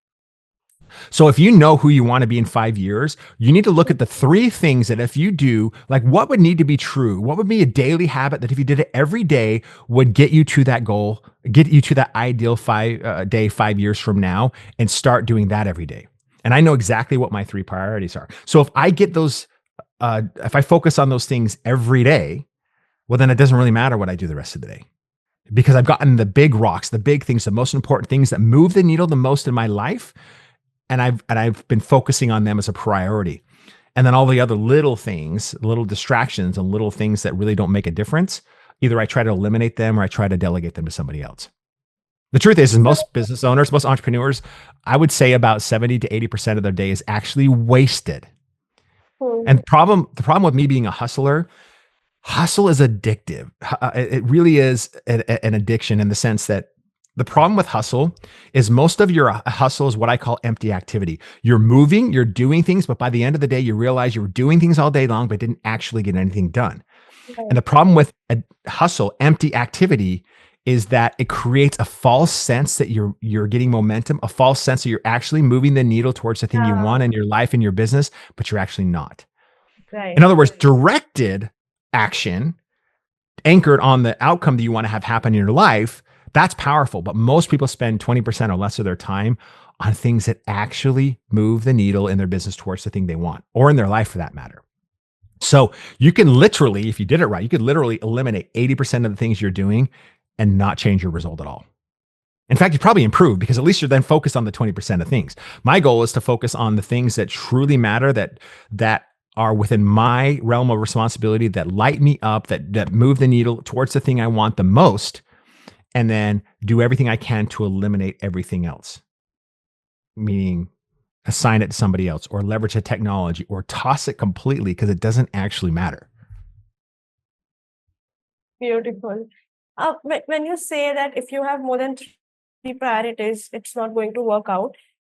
So if you know who you want to be in 5 years, you need to look at the 3 things that if you do, like what would need to be true? What would be a daily habit that if you did it every day would get you to that goal, get you to that ideal 5 years from now, and start doing that every day. And I know exactly what my 3 priorities are. So if I get those, if I focus on those things every day, well, then it doesn't really matter what I do the rest of the day because I've gotten the big rocks, the big things, the most important things that move the needle the most in my life, and I've been focusing on them as a priority. And then all the other little things, little distractions and little things that really don't make a difference, either I try to eliminate them or I try to delegate them to somebody else. The truth is So, most business owners, most entrepreneurs, I would say about 70 to 80% of their day is actually wasted. And mm. the problem with me being a hustler, hustle is addictive. It really is an addiction in the sense that the problem with hustle is most of your hustle is what I call empty activity. You're moving, you're doing things, but by the end of the day, you realize you were doing things all day long, but didn't actually get anything done. And Right. the problem with a hustle, empty activity, is that it creates a false sense that you're getting momentum, a false sense that you're actually moving the needle towards the thing you Yeah. want in your life and your business, but you're actually not. In Right. other words, directed action anchored on the outcome that you want to have happen in your life, that's powerful. But most people spend 20% or less of their time on things that actually move the needle in their business towards the thing they want, or in their life for that matter. So you can literally, if you did it right, you could literally eliminate 80% of the things you're doing and not change your result at all. In fact, you probably improve because at least you're then focused on the 20% of things. My goal is to focus on the things that truly matter, that are within my realm of responsibility, that light me up, that move the needle towards the thing I want the most, and then do everything I can to eliminate everything else. Meaning assign it to somebody else or leverage a technology or toss it completely because it doesn't actually matter. Beautiful. When you say that if you have more than 3 priorities, it's not going to work out.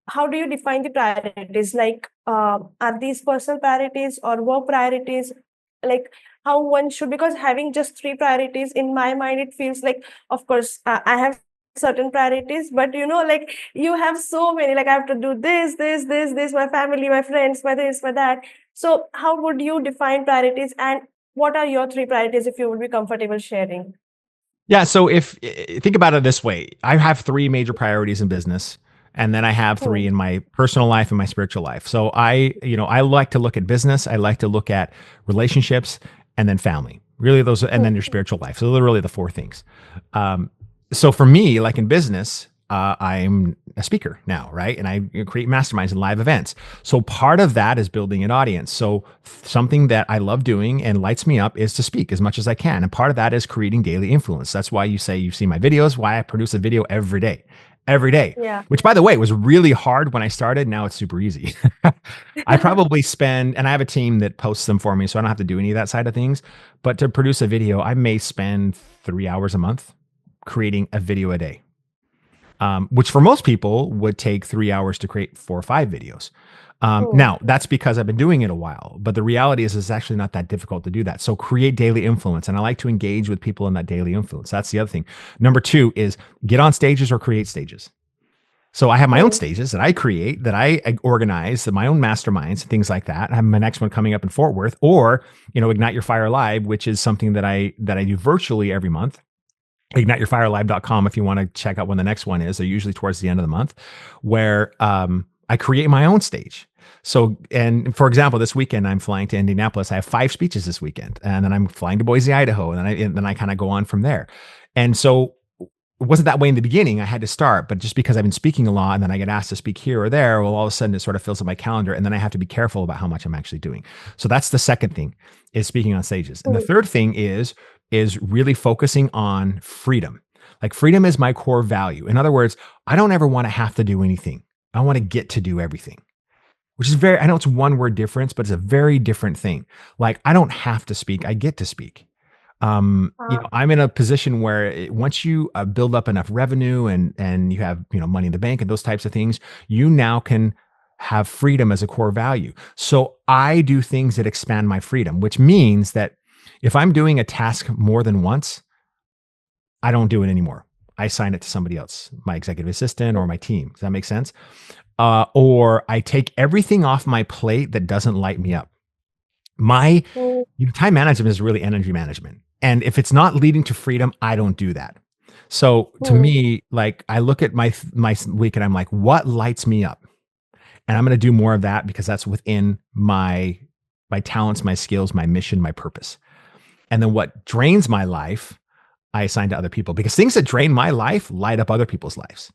how do you define the priorities? Like, are these personal priorities or work priorities? Like, how one should, because having just three priorities in my mind, it feels like, of course, I have certain priorities, but like you have so many, like I have to do this, my family, my friends, my this, my that. So how would you define priorities, and what are your three priorities if you would be comfortable sharing? Yeah. So if think about it this way, I have three major priorities in business, and then I have three Hmm. in my personal life and my spiritual life. So I like to look at business. I like to look at relationships and then family. Really, those, and then your spiritual life. So those are really the four things. Um, so for me, like in business, I'm a speaker now, right? And I create masterminds and live events. So part of that is building an audience. So something that I love doing and lights me up is to speak as much as I can. And part of that is creating daily influence. That's why you say you see my videos, why I produce a video every day, Yeah. which by the way was really hard when I started. Now it's super easy. I probably spend, and I have a team that posts them for me, so I don't have to do any of that side of things. But to produce a video, I may spend 3 hours a month creating a video a day, which for most people would take 3 hours to create 4 or 5 videos. Hmm. Now, that's because I've been doing it a while, but the reality is it's actually not that difficult to do that. So create daily influence. And I like to engage with people in that daily influence. That's the other thing. Number two is get on stages or create stages. So I have my own Hmm. stages that I create, that I organize, my own masterminds, things like that. I have my next one coming up in Fort Worth, or Ignite Your Fire Live, which is something that I do virtually every month. IgniteYourFireLive.com if you want to check out when the next one is. They're usually towards the end of the month, where I create my own stage. So, and for example, this weekend I'm flying to Indianapolis. I have 5 speeches this weekend, and then I'm flying to Boise, Idaho, and then I kind of go on from there. And so it wasn't that way in the beginning. I had to start, but just because I've been speaking a lot and then I get asked to speak here or there, well, all of a sudden it sort of fills up my calendar, and then I have to be careful about how much I'm actually doing. So that's the second thing, is speaking on stages. And the Hmm. third thing is really focusing on freedom. Like freedom is my core value. In other words, I don't ever want to have to do anything. I want to get to do everything, which is I know it's one word difference, but it's a very different thing. Like I don't have to speak, I get to speak. I'm in a position where once you build up enough revenue and you have, money in the bank and those types of things, you now can have freedom as a core value. So I do things that expand my freedom, which means that if I'm doing a task more than once, I don't do it anymore. I assign it to somebody else, my executive assistant or my team. Does that make sense? Or I take everything off my plate that doesn't light me up. My Hmm. time management is really energy management. And if it's not leading to freedom, I don't do that. So to Hmm. me, like I look at my week and I'm like, what lights me up? And I'm going to do more of that because that's within my talents, my skills, my mission, my purpose. And then what drains my life, I assign to other people, because things that drain my life light up other people's lives,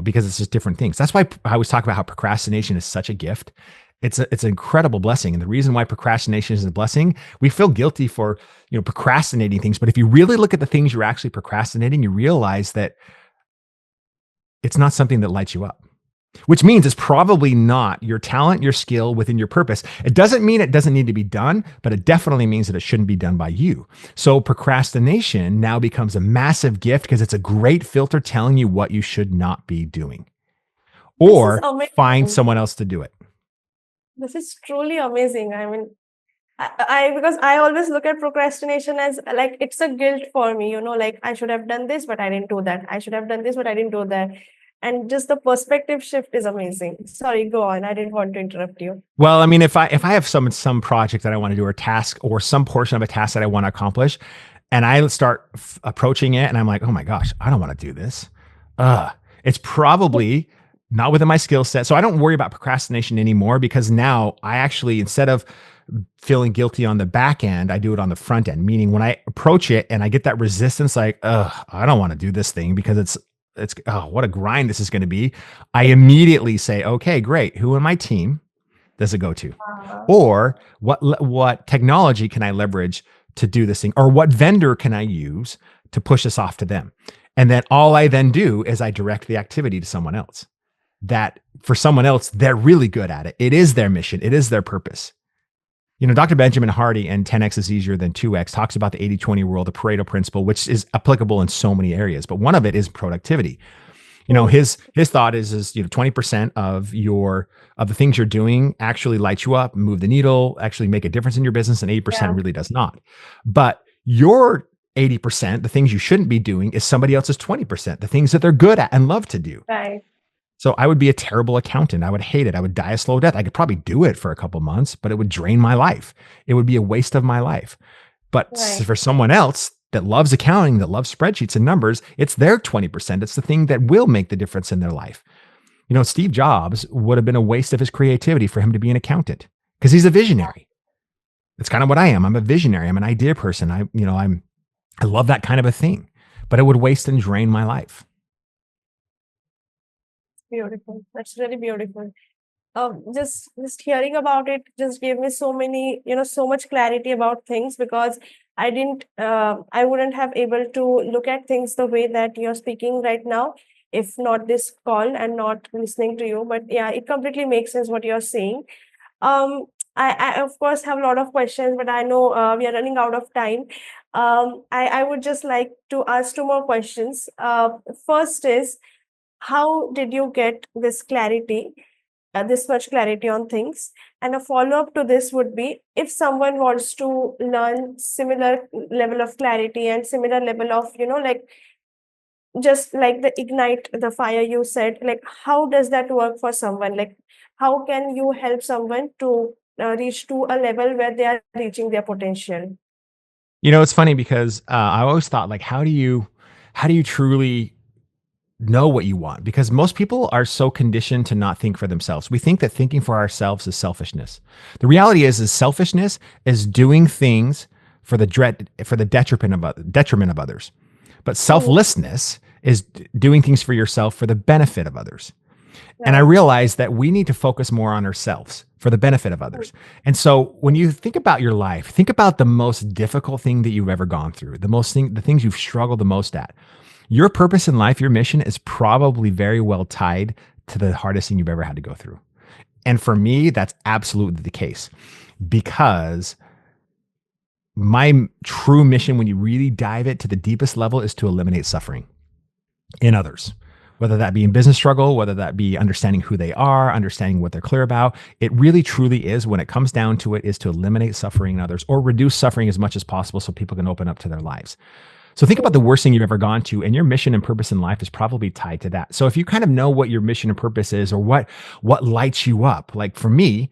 because it's just different things. That's why I always talk about how procrastination is such a gift. It's an incredible blessing. And the reason why procrastination is a blessing, we feel guilty for, procrastinating things. But if you really look at the things you're actually procrastinating, you realize that it's not something that lights you up, which means it's probably not your talent, your skill within your purpose. It doesn't mean it doesn't need to be done, but it definitely means that it shouldn't be done by you. So procrastination now becomes a massive gift because it's a great filter telling you what you should not be doing, This is or find amazing. someone else to do it. This is truly amazing. I mean, I because I always look at procrastination as like it's a guilt for me, like I should have done this, but I didn't do that. I should have done this, but I didn't do that. And just the perspective shift is amazing. Sorry, go on. I didn't want to interrupt you. Well, I mean, if I have some project that I want to do, or task, or some portion of a task that I want to accomplish, and I start approaching it, and I'm like, oh my gosh, I don't want to do this. It's probably not within my skill set. So I don't worry about procrastination anymore, because now I actually, instead of feeling guilty on the back end, I do it on the front end. Meaning when I approach it and I get that resistance, like, I don't want to do this thing because it's what a grind this is going to be. I immediately say, okay, great. Who in my team does it go to? Uh, Or what technology can I leverage to do this thing? Or what vendor can I use to push this off to them? And then all I then do is I direct the activity to someone else. That for someone else, they're really good at it. It is their mission. It is their purpose. Dr. Benjamin Hardy and 10x is easier than 2x talks about the 80-20 rule, the Pareto principle, which is applicable in so many areas. But one of it is productivity. Hmm. His thought is 20% of the things you're doing actually light you up, move the needle, actually make a difference in your business, and 80% Yeah, really does not. But your 80%, the things you shouldn't be doing, is somebody else's 20%, the things that they're good at and love to do. right, So I would be a terrible accountant. I would hate it. I would die a slow death. I could probably do it for a couple months, but it would drain my life. It would be a waste of my life. But right. for someone else that loves accounting, that loves spreadsheets and numbers, it's their 20%. It's the thing that will make the difference in their life. Steve Jobs would have been a waste of his creativity for him to be an accountant because he's a visionary. That's kind of what I am. I'm a visionary. I'm an idea person. I love that kind of a thing, but it would waste and drain my life. Beautiful. That's really beautiful. Just hearing about it just gave me so many, so much clarity about things, because I wouldn't have able to look at things the way that you're speaking right now if not this call and not listening to you. But yeah, it completely makes sense what you're saying. Um, I of course have a lot of questions, but I know we are running out of time. I would just like to ask two more questions. First is, how did you get this much clarity on things? And a follow-up to this would be, if someone wants to learn similar level of clarity and similar level of, like, just like the ignite the fire you said, like, how does that work for someone? Like, how can you help someone to reach to a level where they are reaching their potential? It's funny because I always thought, like, how do you truly know what you want? Because most people are so conditioned to not think for themselves. We think that thinking for ourselves is selfishness. The reality is selfishness is doing things for the detriment of others. But Hmm. selflessness is doing things for yourself for the benefit of others. And I Right. realized that we need to focus more on ourselves for the benefit of Hmm. others. And so when you think about your life, think about the most difficult thing that you've ever gone through, the things you've struggled the most at. Your purpose in life, your mission is probably very well tied to the hardest thing you've ever had to go through. And for me, that's absolutely the case, because my true mission, when you really dive it to the deepest level, is to eliminate suffering in others, whether that be in business struggle, whether that be understanding who they are, understanding what they're clear about. It really truly is, when it comes down to it, is to eliminate suffering in others or reduce suffering as much as possible so people can open up to their lives. So think about the Hmm. worst thing you've ever gone to, and your mission and purpose in life is probably tied to that. So if you kind of know what your mission and purpose is, or what lights you up, like for me,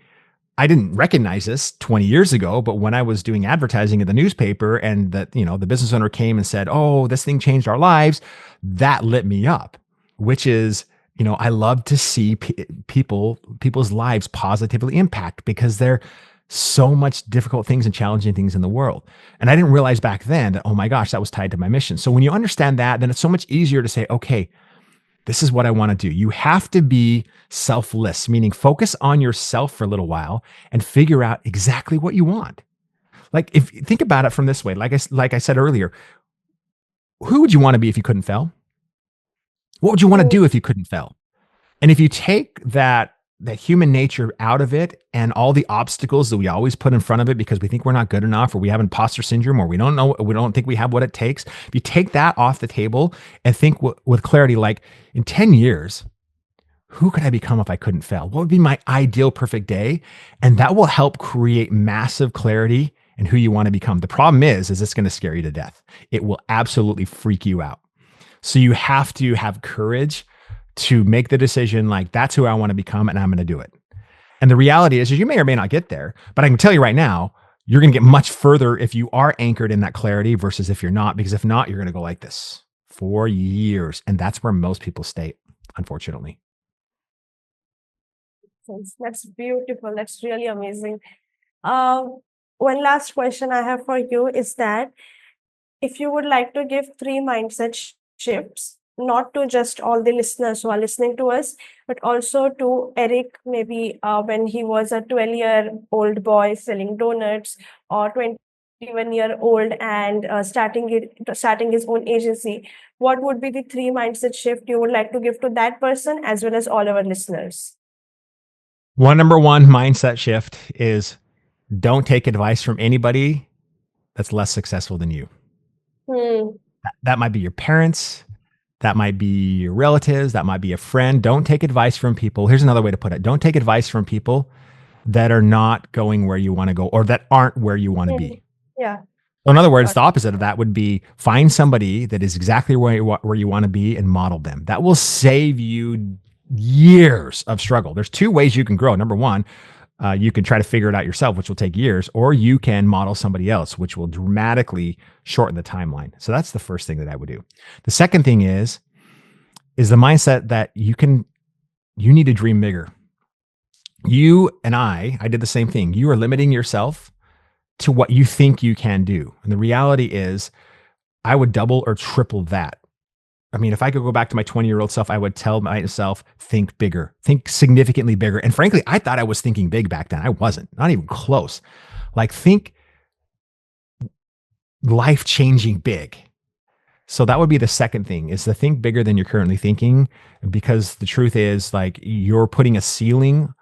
I didn't recognize this 20 years ago, but when I was doing advertising in the newspaper and the business owner came and said, "Oh, this thing changed our lives," that lit me up, which is, I love to see people's lives positively impact, because they're so much difficult things and challenging things in the world. And I didn't realize back then that, oh my gosh, that was tied to my mission. So when you understand that, then it's so much easier to say, okay, this is what I want to do. You have to be selfless, meaning focus on yourself for a little while and figure out exactly what you want. Like, if you think about it from this way, like I said earlier, who would you want to be if you couldn't fail? What would you want to Hmm. do if you couldn't fail? And if you take that human nature out of it and all the obstacles that we always put in front of it because we think we're not good enough, or we have imposter syndrome, or we don't think we have what it takes. If you take that off the table and think with clarity, like, in 10 years, who could I become if I couldn't fail? What would be my ideal perfect day? And that will help create massive clarity in who you want to become. The problem is it's going to scare you to death. It will absolutely freak you out. So you have to have courage to make the decision, like, that's who I want to become and I'm going to do it. And the reality is you may or may not get there, but I can tell you right now, you're going to get much further if you are anchored in that clarity versus if you're not, because if not, you're going to go like this for years. And that's where most people stay, unfortunately. That's beautiful. That's really amazing. Um, One last question I have for you is that, if you would like to give three mindset shifts, not to just all the listeners who are listening to us, but also to Eric, maybe when he was a 12-year-old boy selling donuts, or 21-year-old and starting his own agency, what would be the three mindset shift you would like to give to that person as well as all our listeners? Number one mindset shift is, don't take advice from anybody that's less successful than you. Hmm. That might be your parents. That might be your relatives. That might be a friend. Don't take advice from people. Here's another way to put it. Don't take advice from people that are not going where you want to go or that aren't where you want to Mm. be. Yeah, So in other words, got the opposite of that would be find somebody that is exactly where you want to be and model them. That will save you years of struggle. There's two ways you can grow. Number one, you can try to figure it out yourself, which will take years, or you can model somebody else, which will dramatically shorten the timeline. So that's the first thing that I would do. The second thing is the mindset that you need to dream bigger. You and I did the same thing. You are limiting yourself to what you think you can do. And the reality is, I would double or triple that. I mean, if I could go back to my 20-year-old self, I would tell myself, think bigger, think significantly bigger. And frankly, I thought I was thinking big back then. I wasn't, not even close. Like, think life changing big. So that would be the second thing, is to think bigger than you're currently thinking, because the truth is, like, you're putting a ceiling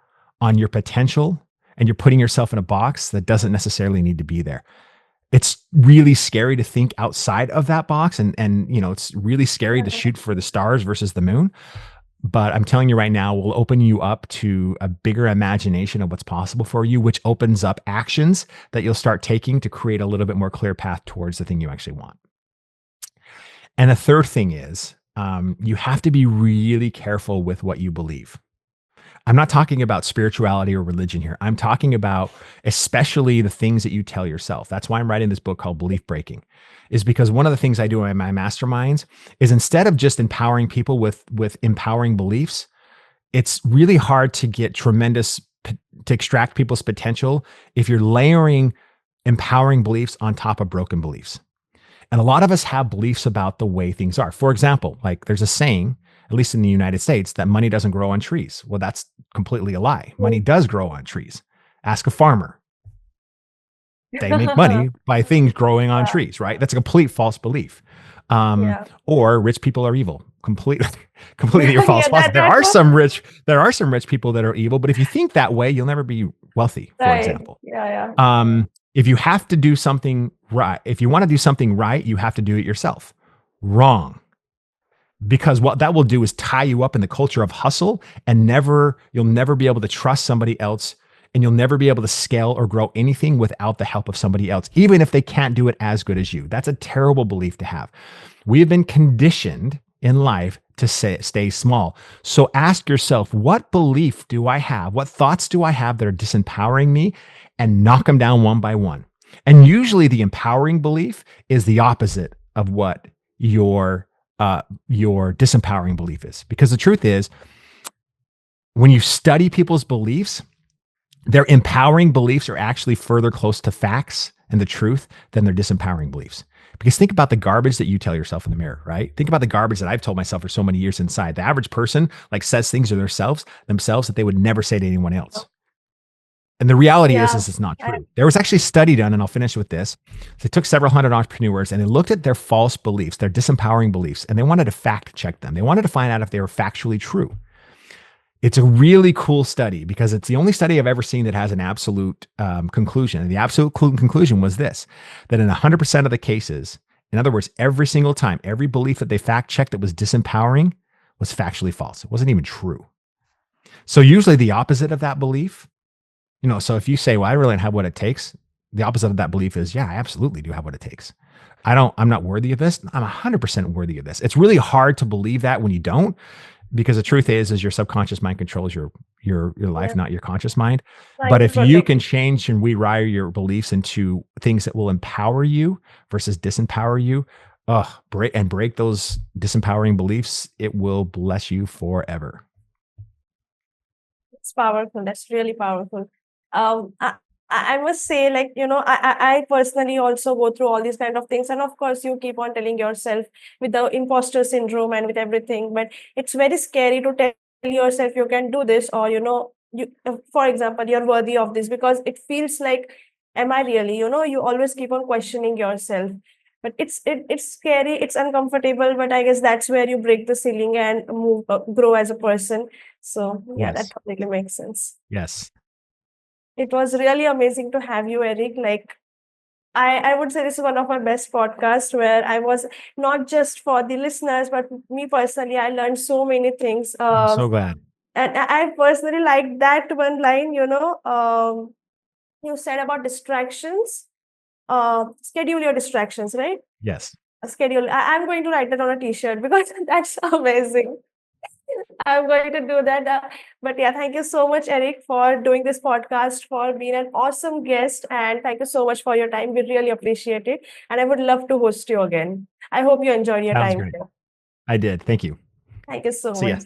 on your potential and you're putting yourself in a box that doesn't necessarily need to be there. It's really scary to think outside of that box, and it's really scary to it. shoot for the stars versus the moon. But I'm telling you right now, we'll open you up to a bigger imagination of what's possible for you, which opens up actions that you'll start taking to create a little bit more clear path towards the thing you actually want. And the third thing is, you have to be really careful with what you believe. I'm not talking about spirituality or religion here. I'm talking about especially the things that you tell yourself. That's why I'm writing this book called Belief Breaking, is because one of the things I do in my masterminds is, instead of just empowering people with empowering beliefs, it's really hard to get to extract people's potential if you're layering empowering beliefs on top of broken beliefs. And a lot of us have beliefs about the way things are. For example, like, there's a saying, at least in the United States, that money doesn't grow on trees. Well, that's completely a lie. Money does grow on trees. Ask a farmer. They make money by things growing on Yeah, trees, right? That's a complete false belief. yeah. Or rich people are evil. Completely, completely a false Yeah, positive. that was There are some rich people that are evil, but if you think that way, you'll never be wealthy, for right. example. Yeah, yeah. If you have to do something right, if you want to do something right, you have to do it yourself. Wrong. Because what that will do is tie you up in the culture of hustle, and you'll never be able to trust somebody else, and you'll never be able to scale or grow anything without the help of somebody else, even if they can't do it as good as you. That's a terrible belief to have. We have been conditioned in life to stay small. So ask yourself, what belief do I have? What thoughts do I have that are disempowering me? And knock them down one by one. And usually the empowering belief is the opposite of what your disempowering belief is. Because the truth is, when you study people's beliefs, their empowering beliefs are actually further close to facts and the truth than their disempowering beliefs. Because think about the garbage that you tell yourself in the mirror, right? Think about the garbage that I've told myself for so many years inside. The average person, like, says things to themselves that they would never say to anyone else. And the reality Yeah. is it's not I, true. There was actually a study done, and I'll finish with this. They took several hundred entrepreneurs and they looked at their false beliefs, their disempowering beliefs, and they wanted to fact check them. They wanted to find out if they were factually true. It's a really cool study because it's the only study I've ever seen that has an absolute conclusion. And the absolute conclusion was this: that in 100% of the cases, in other words, every single time, every belief that they fact checked that was disempowering was factually false. It wasn't even true. So usually the opposite of that belief, so if you say, well, I really don't have what it takes, the opposite of that belief is, yeah, I absolutely do have what it takes. I'm not worthy of this. I'm 100% worthy of this. It's really hard to believe that when you don't, because the truth is your subconscious mind controls your life, yeah, not your conscious mind. trying But to if you protect. can change and rewire your beliefs into things that will empower you versus disempower you, break those disempowering beliefs, it will bless you forever. It's powerful. That's really powerful. I must say, like, I personally also go through all these kind of things. And of course, you keep on telling yourself with the imposter syndrome and with everything. But it's very scary to tell yourself you can do this, or, for example, you're worthy of this, because it feels like, am I really? You always keep on questioning yourself. But it's scary, it's uncomfortable, but I guess that's where you break the ceiling and grow as a person. So yeah, that Yes. completely makes sense. Yes. It was really amazing to have you, Eric. Like, I would say this is one of my best podcasts where I was not just for the listeners, but me personally, I learned so many things. I'm so glad. And I personally like that one line, you said about distractions. Schedule your distractions, right? Yes. Schedule. I'm going to write that on a t-shirt because that's amazing. I'm going to do that. But yeah, thank you so much, Eric, for doing this podcast, for being an awesome guest. And thank you so much for your time. We really appreciate it. And I would love to host you again. I hope you enjoyed your Sounds time great. here. I did. Thank you. Thank you so See ya. much.